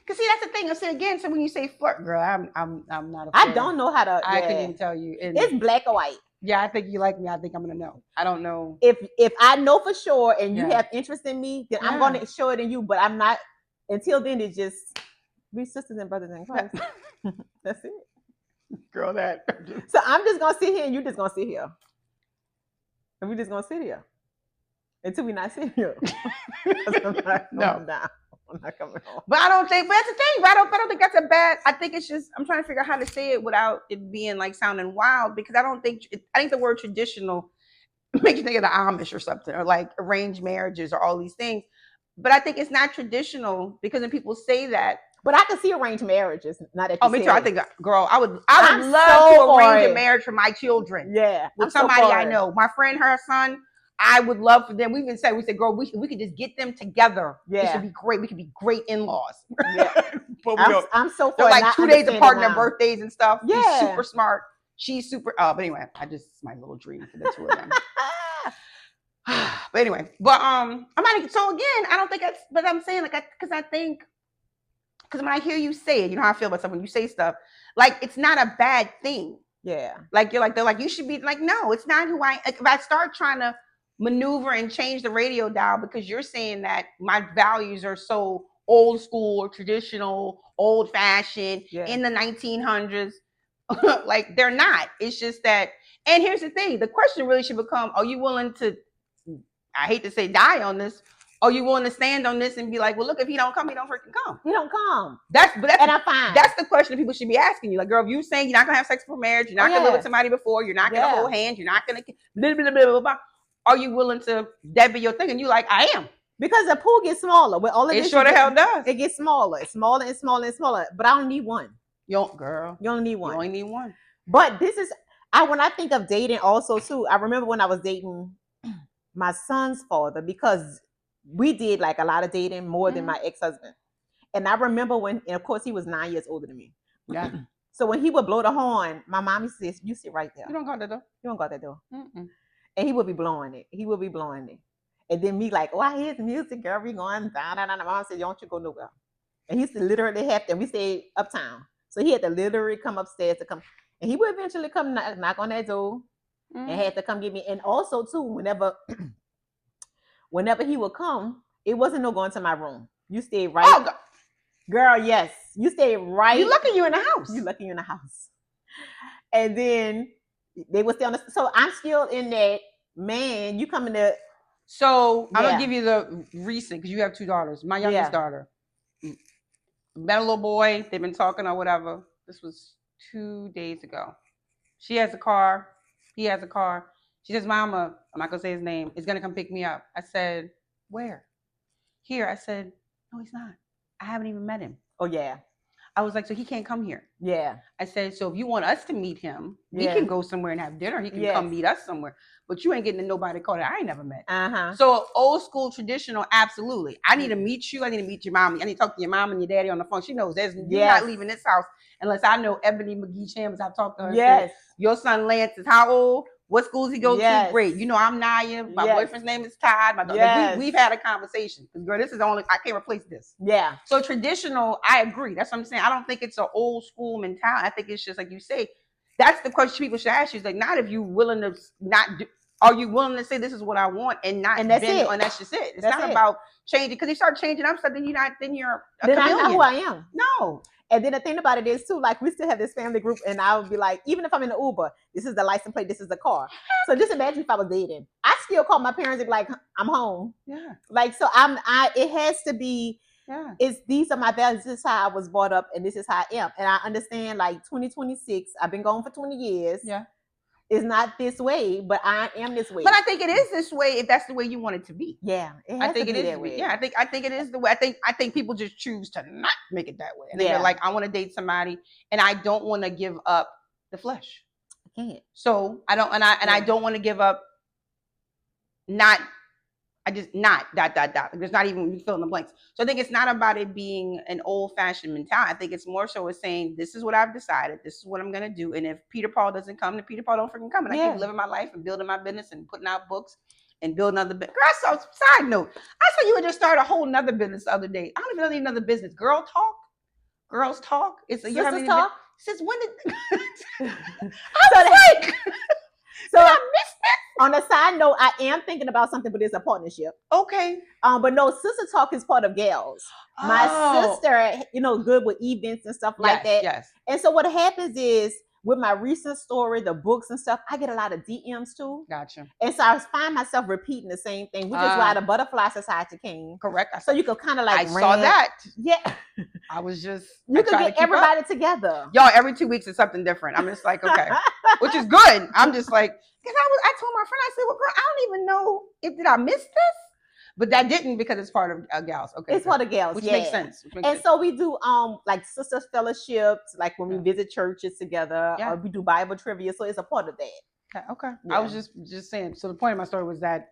Cause see, that's the thing. I say again. So when you say flirt, girl, I'm not a flirt. I don't know how to. I couldn't even tell you. It's black or white. Yeah, I think you like me. I think I'm gonna know. I don't know. If I know for sure and you have interest in me, then I'm gonna show it in you. But I'm not. Until then, it's just we sisters and brothers in Christ. That's it, girl. That. So I'm just gonna sit here, and you just gonna sit here, and we just gonna sit here until we not sit here. No. I'm not coming home. But I don't think. But that's the thing. I don't think that's a bad. I think it's just. I'm trying to figure out how to say it without it being like sounding wild because I don't think. I think the word traditional makes you think of the Amish or something, or like arranged marriages or all these things. But I think it's not traditional because when people say that. But I can see arranged marriages. Not that. Me too. I think, girl, I would love to arrange a marriage for my children. Yeah, with somebody I know. My friend, her son. I would love for them. We even said, girl, we could just get them together. Yeah. It should be great. We could be great in-laws. Yeah. But I'm so for they're it, like and 2 I days understand apart it in their now. birthdays and stuff. Yeah. He's super smart. She's super. But anyway, it's my little dream for the two of them. But anyway, I'm not. So again, I don't think that's. But I'm saying because when I hear you say it, you know how I feel about stuff when you say stuff. Like it's not a bad thing. Yeah. Like they're like you should be like no, it's not who I. Like, if I start trying to maneuver and change the radio dial because you're saying that my values are so old school or traditional, old fashioned in the 1900s, like they're not. It's just that. And here's the thing: the question really should become: are you willing to? I hate to say die on this. Are you willing to stand on this and be like, well, look, if he don't come, he don't freaking come. He don't come. That's and I'm fine. That's the question that people should be asking you. Like, girl, if you saying you're not gonna have sex before marriage, you're not gonna live with somebody before, you're not gonna hold hands, you're not gonna blah, blah, blah, blah, blah. Are you willing to that be your thing? And you like, I am. Because the pool gets smaller. With all of this, it sure the hell does. It gets smaller. It's smaller and smaller and smaller. But I don't need one. You don't, girl. You only need one. You only need one. But this is when I think of dating also too, I remember when I was dating my son's father, because we did like a lot of dating more than my ex-husband. And I remember and of course he was 9 years older than me. Yeah. So when he would blow the horn, my mommy says, you sit right there. You don't go out that door. You don't go out that door. And he would be blowing it. And then me like, oh, I hear the music, girl. We going down. My mom said, don't you go nowhere. And he used to literally have to, we stayed uptown. So he had to literally come upstairs to come. And he would eventually come knock on that door and had to come get me. And also too, whenever he would come, it wasn't no going to my room. You stayed right. Oh, girl, yes. You stayed right. You lucky you in the house. You lucky you in the house. And then they would stay on the. So I'm still in that, man, you coming to. So I'm going to give you the recent, because you have 2 daughters. My youngest daughter met a little boy. They've been talking or whatever. This was 2 days ago. She has a car. He has a car. She says, Mama, I'm not going to say his name, is going to come pick me up. I said, where? Here. I said, no, he's not. I haven't even met him. Oh, yeah. I was like, so he can't come here. Yeah. I said, so if you want us to meet him, we can go somewhere and have dinner. He can come meet us somewhere. But you ain't getting to nobody called that I ain't never met. So old school, traditional, absolutely. I need to meet you. I need to meet your mom. I need to talk to your mom and your daddy on the phone. She knows you're not leaving this house unless I know Ebony McGee Chambers. I've talked to her. Yes. Your son Lance is how old? What schools he go to? Great. You know I'm Naya. My boyfriend's name is Todd. My daughter. We've had a conversation. Girl, this is the only I can't replace this. Yeah. So traditional, I agree. That's what I'm saying. I don't think it's an old school mentality. I think it's just like you say. That's the question people should ask you. Is like, not if you willing to not do. Are you willing to say this is what I want and not? And that's it. And that's just it. It's not about changing, because you start changing up stuff. Then you're not. Then you're a chameleon. I know who I am. No. And then the thing about it is too, like we still have this family group, and I would be like, even if I'm in the Uber, this is the license plate, this is the car. So just imagine if I was dating. I still call my parents and be like, I'm home. Yeah. Like, so it has to be, these are my values, this is how I was brought up, and this is how I am. And I understand, like 2026, I've been going for 20 years. Yeah. It's not this way, but I am this way. But I think it is this way if that's the way you want it to be. Yeah, I think it is that way. Yeah, I think it is the way. I think people just choose to not make it that way. And they're like, I want to date somebody, and I don't want to give up the flesh. I can't. So I don't, I don't want to give up. Not. I just not ... There's not even, you fill in the blanks. So I think it's not about it being an old fashioned mentality. I think it's more so as saying, this is what I've decided. This is what I'm going to do. And if Peter Paul doesn't come, then Peter Paul don't freaking come. And I keep living my life and building my business and putting out books and building other business. Girl, so side note, I saw you would just start a whole nother business the other day. I don't even need another business. Girls talk. It's Sisters talk. Since when did So I missed it. On a side note, I am thinking about something, but it's a partnership. Okay. But no, Sister Talk is part of Gals. My sister, good with events and stuff like that. Yes. And so what happens is, with my recent story, the books and stuff, I get a lot of DMs too. Gotcha. And so I find myself repeating the same thing, which is why the Butterfly Society came. Correct. So you could kind of like saw that. Yeah. I was just you could get everybody together. Y'all, every 2 weeks is something different. I'm just like, okay. Which is good. I'm just like, because I told my friend, I said, well, girl, I don't even know did I miss this? But that didn't, because it's part of Gals. Okay, it's part of Gals, which makes sense. So we do like sister fellowships, like when we visit churches together, or we do Bible trivia. So it's a part of that. Okay. I was just saying. So the point of my story was that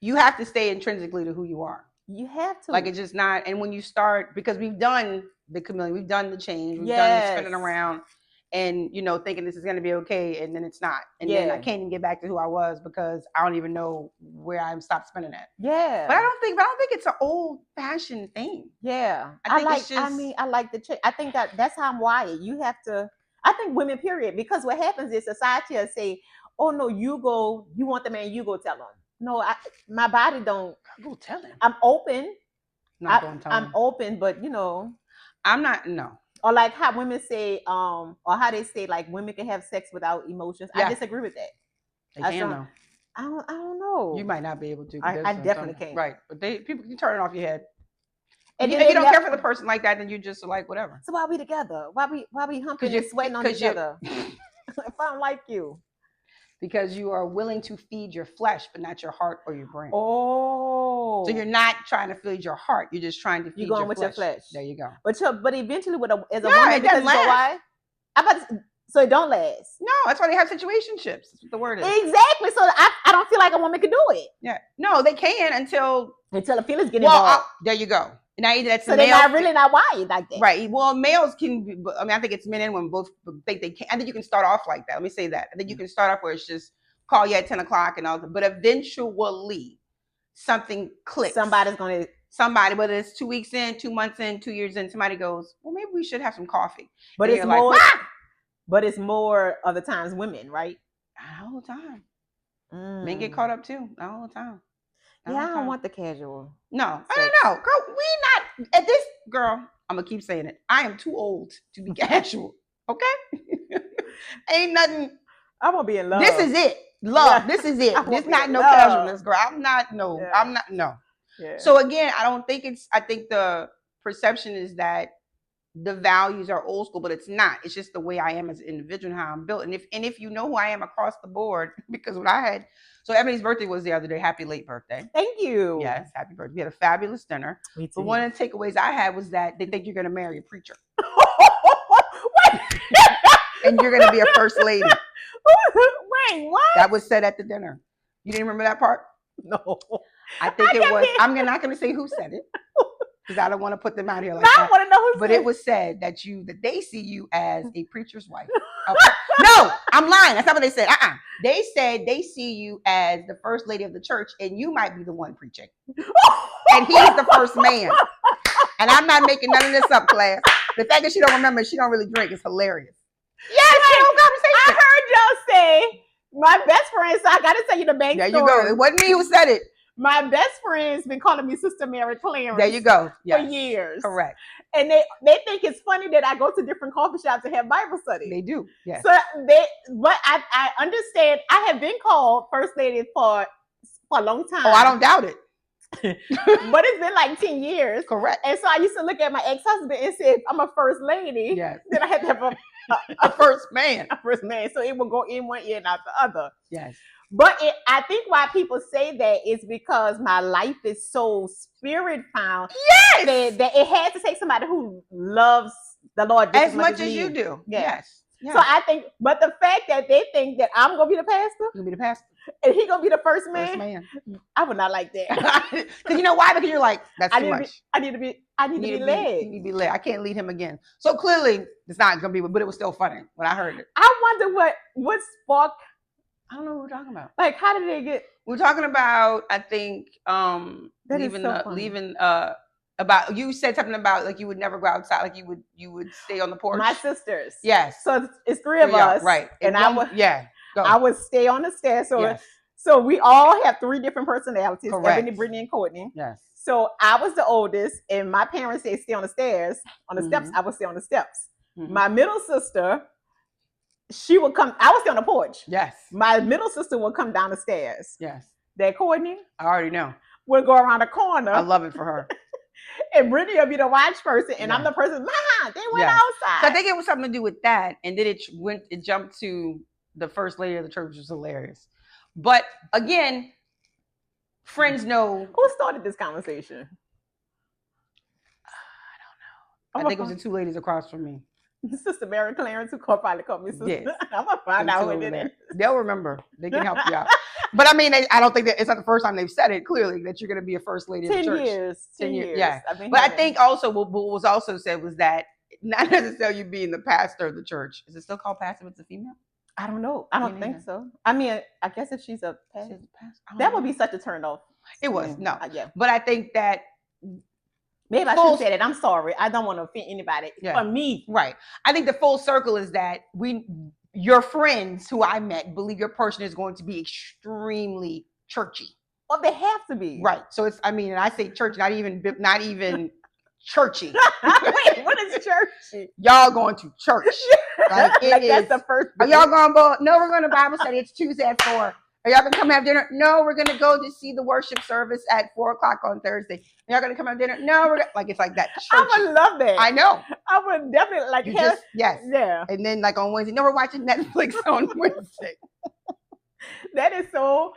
you have to stay intrinsically to who you are. You have to. Like it's just not. And when you start, because we've done the chameleon, we've done the change, we've done the spinning around, and thinking this is going to be okay, and then it's not, and then I can't even get back to who I was because I don't even know where I stopped spinning at. Yeah. But I don't think it's an old fashioned thing. Yeah. I think it's just. I like the trick. I think that's how I'm wired. You have to. I think women, period, because what happens is society will say, "Oh no, you go. You want the man, you go tell him." No, my body don't. Go tell him. I'm open. Not going to tell him. I'm open, but I'm not. No. Or like how women say, or how they say, like women can have sex without emotions. Yeah. I disagree with that. They can though. I don't know. You might not be able to. I definitely can't. Right, but people can turn it off your head. And if you don't care for the person like that, then you just like whatever. So why we together? Why we humping and sweating on each other? If I don't like you. Because you are willing to feed your flesh, but not your heart or your brain. Oh. So you're not trying to feed your heart. You're just trying to feed your flesh. You're going with your flesh. There you go. But eventually as a woman, because you know why? So it don't last. No, that's why they have situationships. That's what the word is. Exactly. So I don't feel like a woman can do it. Yeah. No, they can until the feelings get involved. There you go. Now that's so they're not really not wired like that. Right. Well, males can be, I think it's men and women both think they can. I think you can start off like that. Let me say that. I think you can start off where it's just call you at 10 o'clock and all that. But eventually something clicks. Somebody, whether it's 2 weeks in, 2 months in, 2 years in, somebody goes, well, maybe we should have some coffee. But it's more but it's more of the times women, right? All the time. Men get caught up too. All the time. I don't want the casual. No, I don't know. Girl, we not at this girl. I'm gonna keep saying it. I am too old to be casual. Okay? Ain't nothing. I'm gonna be in love. This is it. Love. Yeah. This is it. This not no casualness, girl. I'm not no. Yeah. So again, I think the perception is that the values are old school, but it's not. It's just the way I am as an individual and how I'm built. And if you know who I am across the board, because what I had. So Ebony's birthday was the other day. Happy late birthday. Thank you. Yes, happy birthday. We had a fabulous dinner. But one of the takeaways I had was that they think you're going to marry a preacher. And you're going to be a first lady. Wait, what? That was said at the dinner. You didn't remember that part? No. I think it was. I'm not going to say who said it. Because I don't want to put them out here like that. I want to know who but it was said that they see you as a preacher's wife. Okay. No, I'm lying. That's not what they said. They said they see you as the first lady of the church, and you might be the one preaching. And he's the first man. And I'm not making none of this up, class. The fact that she don't remember, she don't really drink is hilarious. Yes, I heard y'all say my best friend. So I got to tell you the bank story. There you go. It wasn't me who said it. My best friend's been calling me Sister Mary Clarence. There you go. Yes. For years. Correct. And they think it's funny that I go to different coffee shops and have Bible study. They do. Yes. So but I understand. I have been called First Lady for a long time. Oh, I don't doubt it. But it's been like 10 years. Correct. And so I used to look at my ex-husband and say, if I'm a first lady, yes. Then I had to have a first man. A first man. So it will go in one ear and out the other. Yes. But I think why people say that is because my life is so spirit found. Yes. That it had to take somebody who loves the Lord as much as you do. Yes. So I think, but the fact that they think that I'm gonna be the pastor, you're gonna be the pastor, and he gonna be the first man, I would not like that. Because you know why? Because you're like, that's too much. I need to be led. You need to be led. I can't lead him again. So clearly, it's not gonna be. But it was still funny when I heard it. I wonder what sparked. I don't know what we're talking about. Like, how did they get? We're talking about, I think, about you said something about like you would never go outside, like you would stay on the porch. My sisters. Yes. So it's three of us. Right. And I would go. I would stay on the stairs. So yes. So we all have three different personalities. Correct. Ebony, Brittany, and Courtney. Yes. So I was the oldest, and my parents said stay on the stairs. On the steps, I would stay on the steps. Mm-hmm. My middle sister, she would come. I would stay on the porch. Yes. My middle sister would come down the stairs. Yes. That Courtney, I already know, would go around the corner. I love it for her. And Brittany will be the watch person, and I'm the person. Mom, they went outside. So I think it was something to do with that, and then it jumped to the first lady of the church, which was hilarious. But again, friends know who started this conversation. I don't know. I think it was the two ladies across from me. Sister Mary Clarence, who probably called me sister. Yes. I'm gonna find out who did it. They'll remember. They can help you out. But I mean, I don't think that it's not the first time they've said it clearly that you're going to be a first lady of the 10 church. years. 10 years. Yeah. I've been But I hearing. think also what was also said was that not necessarily you being the pastor of the church. Is it still called pastor if it's a female? I don't know. I don't think so. I mean, I guess if she's a pastor, that would be such a turn off. It was. No. Yeah. But I think that maybe I shouldn't say that. I'm sorry. I don't want to offend anybody. Yeah. For me. Right. I think the full circle is that your friends who I met believe your person is going to be extremely churchy. Well, they have to be. Right. So it's, I mean, and I say church, not even churchy. Wait, what is churchy? Y'all going to church. Like, that's the first. Are y'all going to, no, we're going to Bible study. It's Tuesday at 4. Are y'all going to come have dinner? No, we're going to go to see the worship service at 4:00 on Thursday. Are y'all going to come have dinner? No, we're like, it's like that. Churchy. I would love that. I know. I would definitely like yes. Yeah. And then like on Wednesday, no, we're watching Netflix on Wednesday. That is so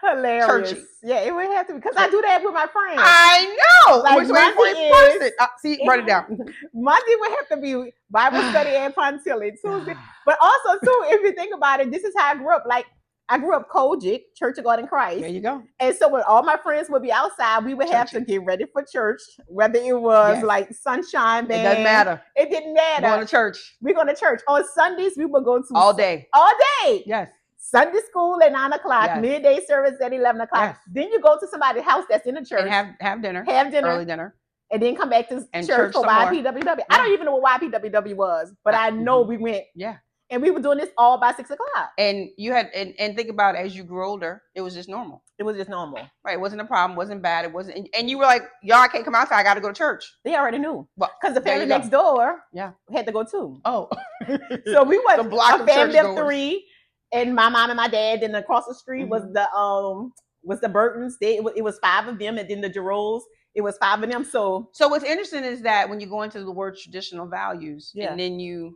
hilarious. Churchy. Yeah, it would have to be because I do that with my friends. I know. Like which way is see, write it down. Monday would have to be Bible study at Pontilli. Tuesday, but also too, if you think about it, this is how I grew up. Like I grew up Kojic, Church of God in Christ. There you go. And so when all my friends would be outside, we would have to get ready for church, whether it was like sunshine band. It doesn't matter. It didn't matter. Going to church. We're going to church. On Sundays, we would go to all day. All day. Yes. Sunday school at 9 o'clock, midday service at 11 o'clock. Yes. Then you go to somebody's house that's in the church. And have dinner. Early dinner. And then come back to church for YPWW. Yeah. I don't even know what YPWW was, but I know we went. Yeah. And we were doing this all by 6 o'clock. And you had, and think about it, as you grew older, it was just normal. It was just normal. Right. It wasn't a problem. Wasn't bad. It wasn't. And you were like, y'all can't come outside. I got to go to church. They already knew. Well, because the family next door had to go too. Oh. So we were a family of 3. And my mom and my dad. Then across the street was the Burtons. It was 5 of them. And then the Giroux. It was 5 of them. So what's interesting is that when you go into the word traditional values, and then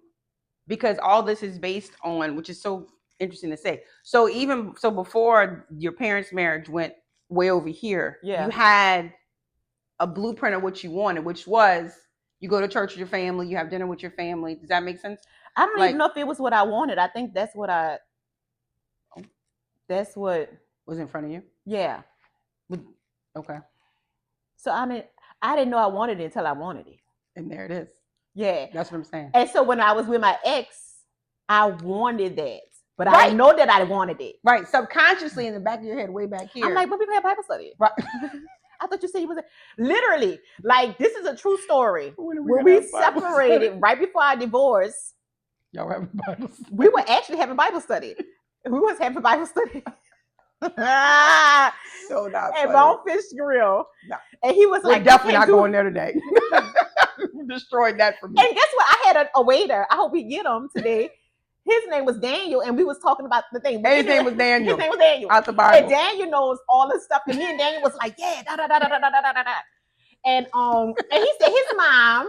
because all this is based on, which is so interesting to say. So before your parents' marriage went way over here, you had a blueprint of what you wanted, which was you go to church with your family, you have dinner with your family. Does that make sense? I don't even know if it was what I wanted. I think that's what was in front of you. Yeah. Okay. So I didn't know I wanted it until I wanted it. And there it is. Yeah. That's what I'm saying. And so when I was with my ex, I wanted that. But I didn't know that I wanted it. Right. Subconsciously in the back of your head, way back here. I'm like, but we had Bible study. Right. I thought you said you was literally, like, this is a true story. When we separated right before our divorce, y'all were having Bible study. We were actually having Bible study. We was having Bible study. So not at Bonefish Grill. No. And he was like, definitely not going there today. Destroyed that for me. And guess what? I had a waiter. I hope we get him today. His name was Daniel, and we was talking about the thing. His name was Daniel. His name was Daniel. Out the Bible. And Daniel knows all this stuff. And me and Daniel was like, yeah, da da da da da da da da. And he said his mom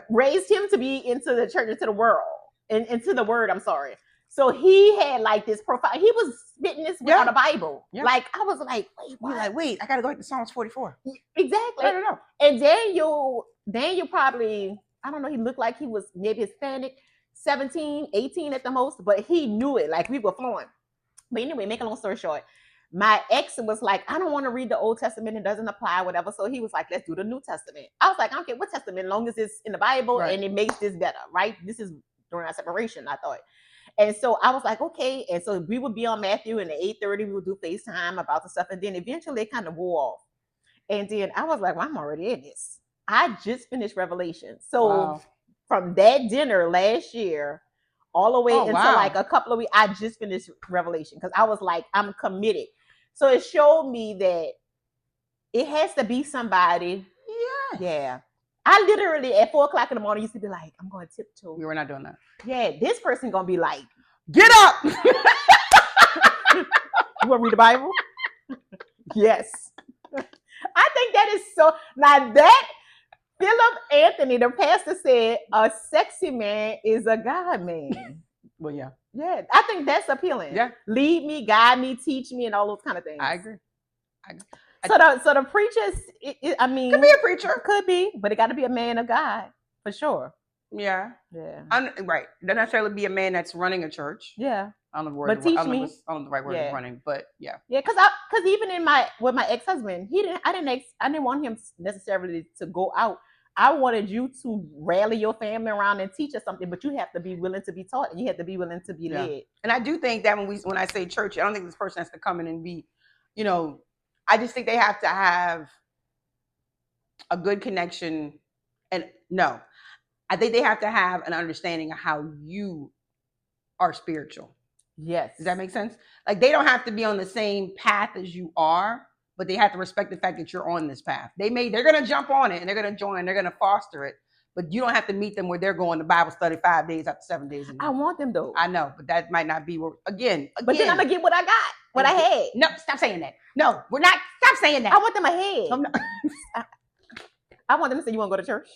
raised him to be into the church, into the world, and into the word. I'm sorry. So he had like this profile. He was spitting this on the Bible. Yeah. Like I was like, wait, what? Wait, I gotta go back to Psalms 44. Exactly. I don't know. And Daniel probably, I don't know, he looked like he was maybe Hispanic, 17, 18 at the most, but he knew it. Like we were flowing. But anyway, make a long story short, my ex was like, I don't want to read the Old Testament. It doesn't apply, whatever. So he was like, let's do the New Testament. I was like, I don't care what testament, as long as it's in the Bible and it makes this better, right? This is during our separation, I thought. And so I was like, okay. And so we would be on Matthew, and at 8:30 we would do FaceTime about the stuff. And then eventually it kind of wore off. And then I was like, well, I'm already in this. I just finished Revelation. So from that dinner last year all the way until like a couple of weeks, I just finished Revelation because I was like, I'm committed. So it showed me that it has to be somebody. Yeah. Yeah. I literally at 4:00 in the morning used to be like, I'm going to tiptoe. We were not doing that. Yeah, this person gonna be like, get up. You want to read the Bible? Yes. I think that is so. Now that Philip Anthony, the pastor, said a sexy man is a God man. Well, yeah. Yeah, I think that's appealing. Yeah. Lead me, guide me, teach me, and all those kind of things. I agree. So the preachers, I mean, could be a preacher, could be, but it got to be a man of God for sure. Yeah, yeah, right. Doesn't necessarily be a man that's running a church. Yeah, I don't know the word. But teach I don't know me. the right word is running, but yeah. Yeah, because even with my ex-husband, I didn't want him necessarily to go out. I wanted you to rally your family around and teach us something, but you have to be willing to be taught, and you have to be willing to be led. And I do think that when I say church, I don't think this person has to come in and be, I just think they have to have a good connection. And no, I think they have to have an understanding of how you are spiritual. Yes. Does that make sense? Like, they don't have to be on the same path as you are, but they have to respect the fact that you're on this path. They're going to jump on it and they're going to join, they're going to foster it. But you don't have to meet them where they're going to Bible study 5 days after 7 days. I want them though. I know, but that might not be again. But then I'm gonna get what I got, what I had. No, stop saying that. No, we're not. Stop saying that. I want them ahead. I want them to say, "You want to go to church?"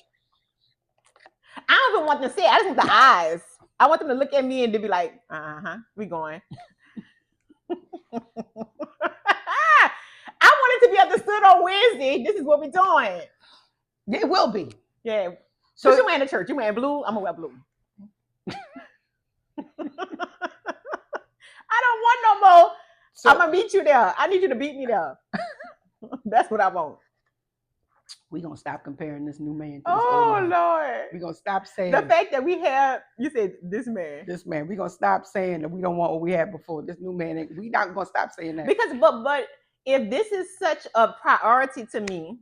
I don't even want them to say it. I just want the eyes. I want them to look at me and to be like, we going. I want it to be understood on Wednesday. This is what we're doing. It will be. Yeah. So you wearing the church? You wearing blue? I'm gonna wear blue. I don't want no more. So, I'm gonna beat you there. I need you to beat me there. That's what I want. We're gonna stop comparing this new man to this old man. Lord. We're gonna stop saying the fact that we have, you said this man. We're gonna stop saying that we don't want what we had before. This new man, we're not gonna stop saying that. Because but if this is such a priority to me,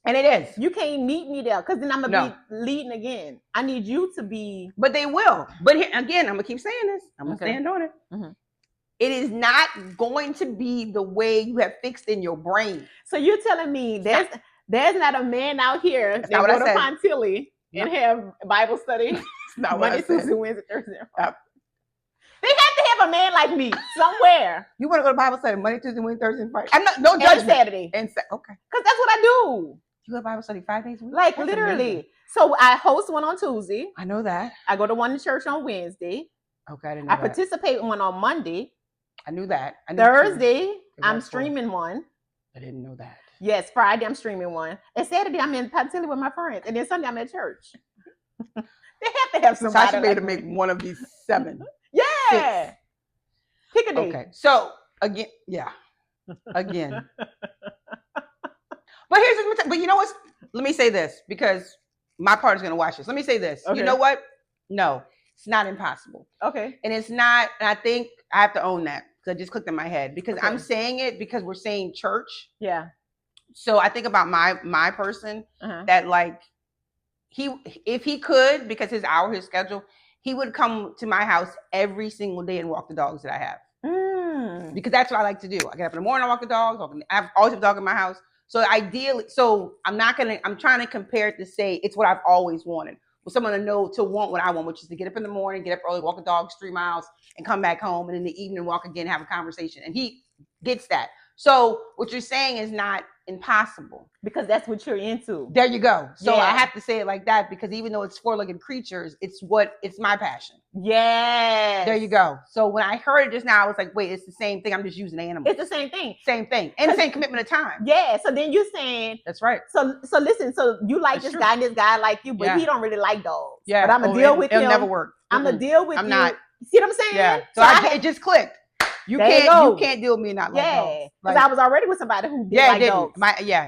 and it is, you can't meet me there, because then I'm gonna be leading again. I need you to be. But they will. But here, again, I'm gonna keep saying this. I'm gonna stand on it. Mm-hmm. It is not going to be the way you have fixed in your brain. So you're telling me there's not a man out here that go to Pontilli and have Bible study Monday, Tuesday, Wednesday, Thursday. They have to have a man like me somewhere. You want to go to Bible study Monday, Tuesday, Wednesday, Thursday, and Friday? I'm not, no judgment. And Saturday. Okay. Because that's what I do. You have Bible study 5 days a week? Like, that's literally. Amazing. So I host one on Tuesday. I know that. I go to one in church on Wednesday. Okay, I didn't know that. I participate in one on Monday. I knew that. Thursday, I'm streaming one. I didn't know that. Yes, Friday, I'm streaming one. And Saturday, I'm in Pontilli with my friends. And then Sunday, I'm at church. They have to have somebody. So I should be able to make one of these 7. Yeah. 6. Pick a day. Okay. So, again, yeah. Again. But you know what? Let me say this, because my partner's going to watch this. Let me say this. Okay. You know what? No, it's not impossible. Okay. And it's not, and I think I have to own that, because I just clicked in my head, because I'm saying it because we're saying church. Yeah. So I think about my person that, like, if he could, because his schedule, he would come to my house every single day and walk the dogs that I have. Because that's what I like to do. I get up in the morning, I walk the dogs. I always have a dog in my house. So ideally, I'm trying to compare it to say it's what I've always wanted. For someone to want what I want, which is to get up in the morning, get up early, walk the dogs 3 miles, and come back home, and in the evening walk again, have a conversation. And he gets that. So what you're saying is not impossible, because that's what you're into. There you go. So I have to say it like that, because even though it's 4-legged creatures, it's my passion. Yeah. There you go. So when I heard it just now, I was like, wait, it's the same thing. I'm just using animals. It's the same thing. Same thing. And the same commitment of time. Yeah. So then you're saying that's right. So listen, so you like this guy and this guy like you, but he don't really like dogs. Yeah. But I'm gonna deal with him. It'll never work. I'm gonna deal with you. I'm not. See what I'm saying? Yeah. So it just clicked. You can't deal with me not like dogs. Because I was already with somebody who did like dogs.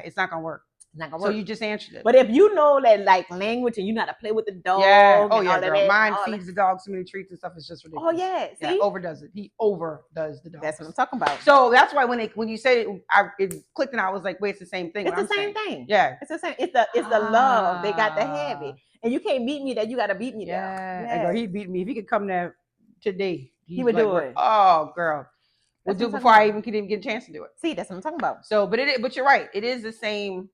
It's not gonna work. It's not gonna work. So you just answered it. But if you know that, like, language, and you know how to play with the dog. Yeah. Oh yeah, girl. Mine feeds the dog so many treats and stuff. It's just ridiculous. Oh yeah. See? Yeah, overdoes it. He overdoes the dog. That's what I'm talking about. So that's why when you said it clicked, and I was like, wait, it's the same thing. It's the same thing. Yeah. It's the same. It's the love. They got to have it. And you can't beat me there. You got to beat me there. Yeah. He beat me. If he could come there today, he would do it. Oh, girl. We'll do it before I even could get a chance to do it. See, that's what I'm talking about. So, but you're right. It is the same.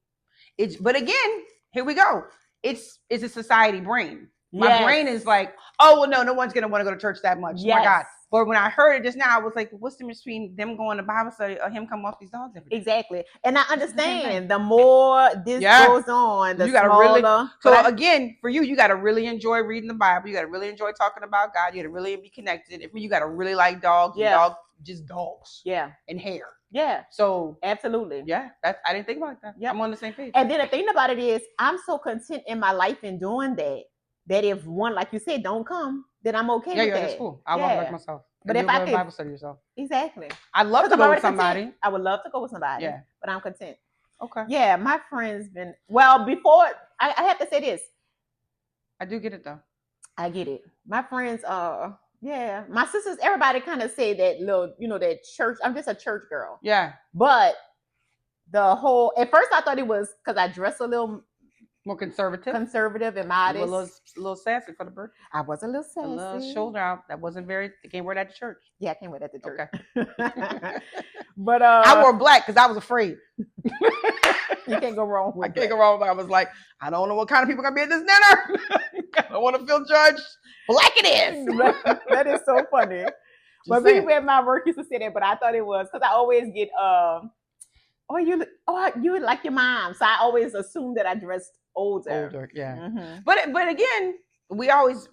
But again, here we go. It's a society brain. My brain is like, oh, well, no one's going to want to go to church that much. Yes. Oh my God. But when I heard it just now, I was like, what's the difference between them going to Bible study or him come off these dogs every day? Exactly. And I understand the more this goes on, the smaller. So again, for you got to really enjoy reading the Bible. You got to really enjoy talking about God. You got to really be connected. You got to really like dogs. Yeah. Just dogs. Yeah. And hair. Yeah. So absolutely. Yeah. I didn't think about that. Yeah. I'm on the same page. And then the thing about it is, I'm so content in my life in doing that if one, like you said, don't come, then I'm okay with that. Yeah, that's cool. I walk like myself. But and if I go to could, Bible study yourself. exactly. I'd love to I'm go already with somebody. content. I would love to go with somebody. Yeah. But I'm content. Okay. Yeah, my friends been before. I have to say this. I do get it though. I get it. My friends, yeah, my sisters, everybody kind of say that little, that church. I'm just a church girl. Yeah. But the whole, at first I thought it was because I dress a little more conservative and modest. A little sassy for the birthday. I was a little sassy. A little shoulder out. That wasn't very. You can't wear that to church. Yeah, I can't wear that to church. Okay. But I wore black because I was afraid. You can't go wrong with I can't go wrong. I was like, I don't know what kind of people are gonna be at this dinner. I don't want to feel judged. Black it is. That is so funny. But people at my work used to say that, but I thought it was because I always get you like your mom. So I always assumed that I dressed older. Yeah. Mm-hmm. But again, we always,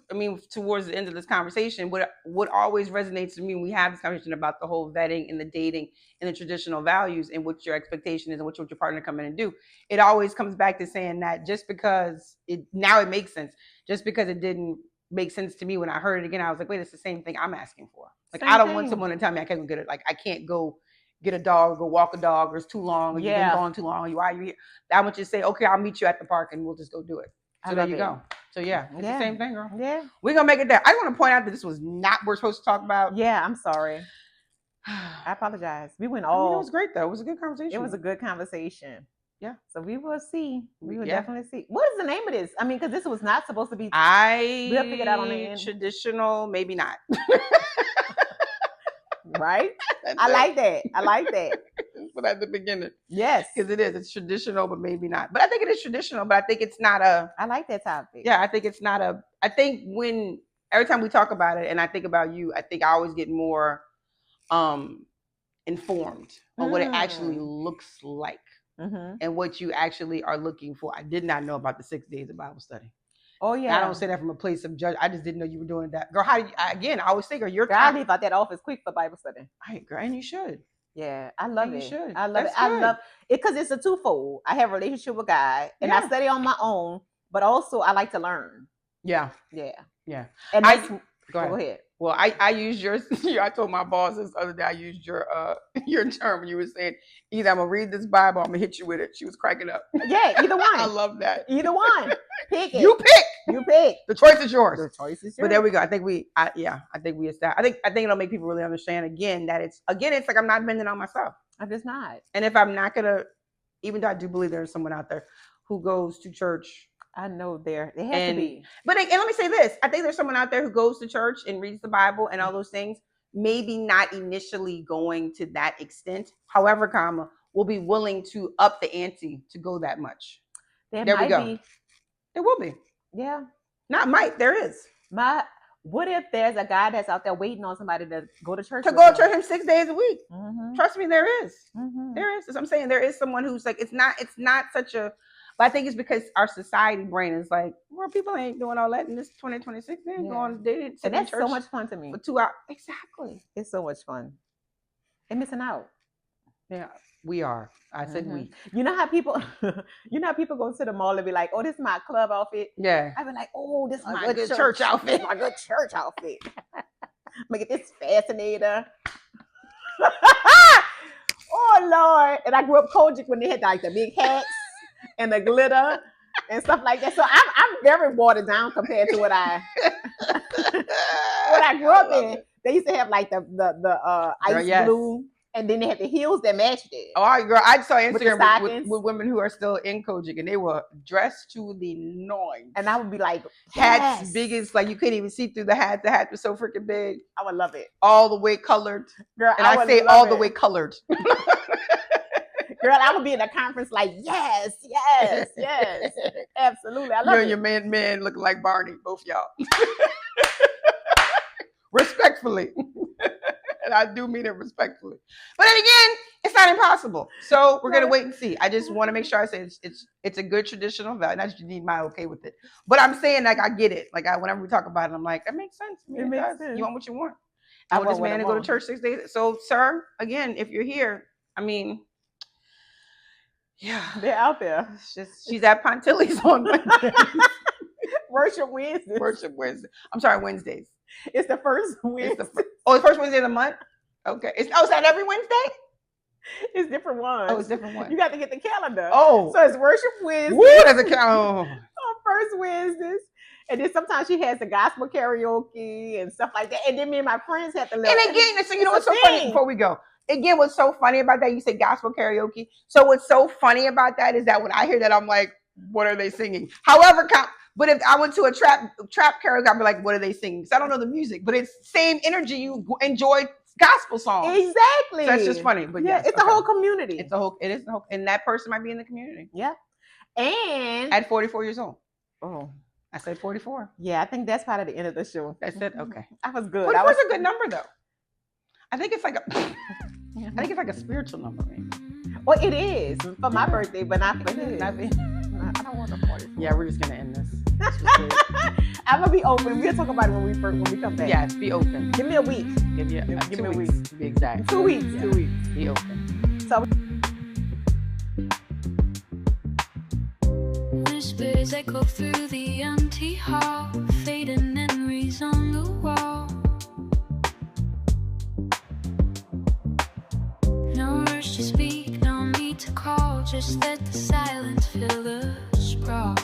towards the end of this conversation, what always resonates to me when we have this conversation about the whole vetting and the dating and the traditional values and what your expectation is and what you want your partner to come in and do, it always comes back to saying that just because it makes sense, just because it didn't make sense to me when I heard it again, I was like, wait, it's the same thing I'm asking for. Like, I don't want someone to tell me I can't get it. Like, I can't go get a dog, go walk a dog, or it's too long, or you've been gone too long, why are you here? I want you to say, okay, I'll meet you at the park and we'll just go do it. So there you go. So yeah, it's the same thing, girl. Yeah. We're going to make it there. I want to point out that this was not what we're supposed to talk about. Yeah, I'm sorry. I apologize. We went all. It was great though. It was a good conversation. It was a good conversation. Yeah. So we will see. We will definitely see. What is the name of this? Because this was not supposed to be. We'll figure it out on the end. Traditional, maybe not. Right? I like that. But at the beginning. Yes. Because it is. It's traditional, but maybe not. But I think it is traditional, but I think it's not a. I like that topic. Yeah, I think it's not a. I think every time we talk about it and I think about you, I think I always get more informed on what it actually looks like and what you actually are looking for. I did not know about the 6 days of Bible study. Oh yeah. I don't say that from a place of judge. I just didn't know you were doing that, girl. How do you? I always say, girl, you're. I leave out that office quick for Bible study. Right, girl, and you should. Yeah, I love it. You should. I love it. I love it because it's a twofold. I have a relationship with God, and I study on my own, but also I like to learn. Yeah. And go ahead. Well, I used yours. I told my boss this other day. I used your term when you were saying either I'm gonna read this Bible, or I'm gonna hit you with it. She was cracking up. Yeah, either one. I love that. Either one. Pick it. You pick. The choice is yours. The choice is yours. But there we go. I think we established. I think it'll make people really understand again that it's like I'm not bending on myself. I'm just not. And if I'm not gonna, even though I do believe there's someone out there who goes to church. I know there has to be. But and let me say this. I think there's someone out there who goes to church and reads the Bible and all those things, maybe not initially going to that extent. However, will be willing to up the ante to go that much. There we go. There will be. Yeah. Not might. There is. What if there's a guy that's out there waiting on somebody to go to church? To go to church him 6 days a week. Mm-hmm. Trust me, there is. Mm-hmm. There is. As I'm saying, there is someone who's like, it's not such a. But I think it's because our society brain is like, well, people ain't doing all that in this 2026. They ain't going. They didn't. And that's so much fun to me. For 2 hours. Exactly. It's so much fun. They're missing out. Yeah, we are. I said we. You know how people go to the mall and be like, oh, this is my club outfit. Yeah. I be like, oh, this is my good church outfit. My good church outfit. I'm gonna get this fascinator. Oh Lord. And I grew up Kojic when they had like the big hats and the glitter and stuff like that. So I'm very watered down compared to what I grew up in. They used to have like the ice blue. And then they had the heels that matched it. Oh, girl, I saw Instagram with women who are still in Kojic, and they were dressed to the nines. And I would be like, hats big as, like, you couldn't even see through the hat. The hat was so freaking big. I would love it. All the way colored. Girl, and I say all the way colored. Girl, I would be in a conference like, yes. Absolutely. I love it. You and your man looking like Barney, both y'all. Respectfully. And I do mean it respectfully. But then again, it's not impossible. So we're going to wait and see. I just want to make sure I say it's a good traditional value. Not that you need my okay with it. But I'm saying, like, I get it. Like, whenever we talk about it, I'm like, that makes sense. It makes sense. You want what you want. I want this man to go to church 6 days. So, sir, again, if you're here, yeah. They're out there. She's at Pontilli's on Wednesdays. Worship Wednesday. I'm sorry, Wednesdays. It's the first Wednesday. Oh, it's first Wednesday of the month? Okay. Is that every Wednesday? It's different ones. Oh, it's different ones. You got to get the calendar. Oh. So it's worship Wednesday. Woo, that's a calendar. On first Wednesdays. And then sometimes she has the gospel karaoke and stuff like that. And then me and my friends have to live. And again, so you know what's so funny before we go? Again, what's so funny about that? You say gospel karaoke. So what's so funny about that is that when I hear that, I'm like, what are they singing? However, but if I went to a trap karaoke, I'd be like, what are they singing? Because I don't know the music, but it's same energy. You enjoy gospel songs. Exactly. So that's just funny. But yeah, it's a whole community. It is the whole, and that person might be in the community. Yeah. And at 44 years old. Oh. I said 44. Yeah, I think that's part of the end of the show. That's it. Okay. I was good. 44 is a good number though. I think it's like a spiritual number, maybe. Well, it is for my birthday, but not for his. I don't want a 44. Yeah, we're just gonna end this. I'm gonna be open. We'll talk about it when we come back. Yes, be open. Give me a week. Give me a week. To be exact. 2 weeks. Yeah. 2 weeks. Be open. So. Whispers echo through the empty hall, fading memories on the wall. No rush to speak, no need to call, just let the silence fill the sprawl.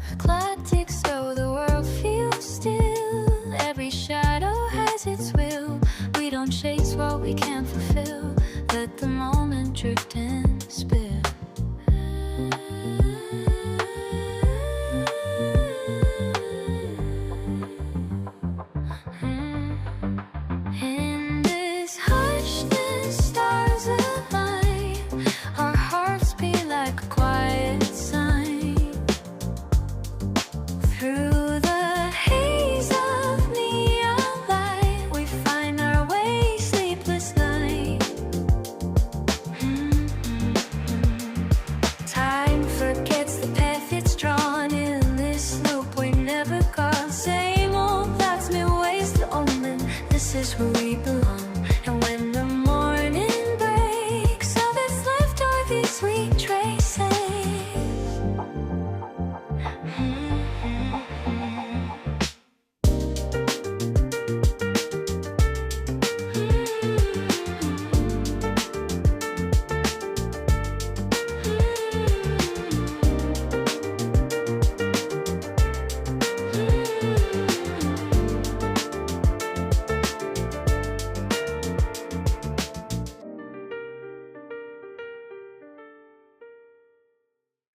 The clock ticks so the world feels still. Every shadow has its will. We don't chase what we can't fulfill. Let the moment drift in.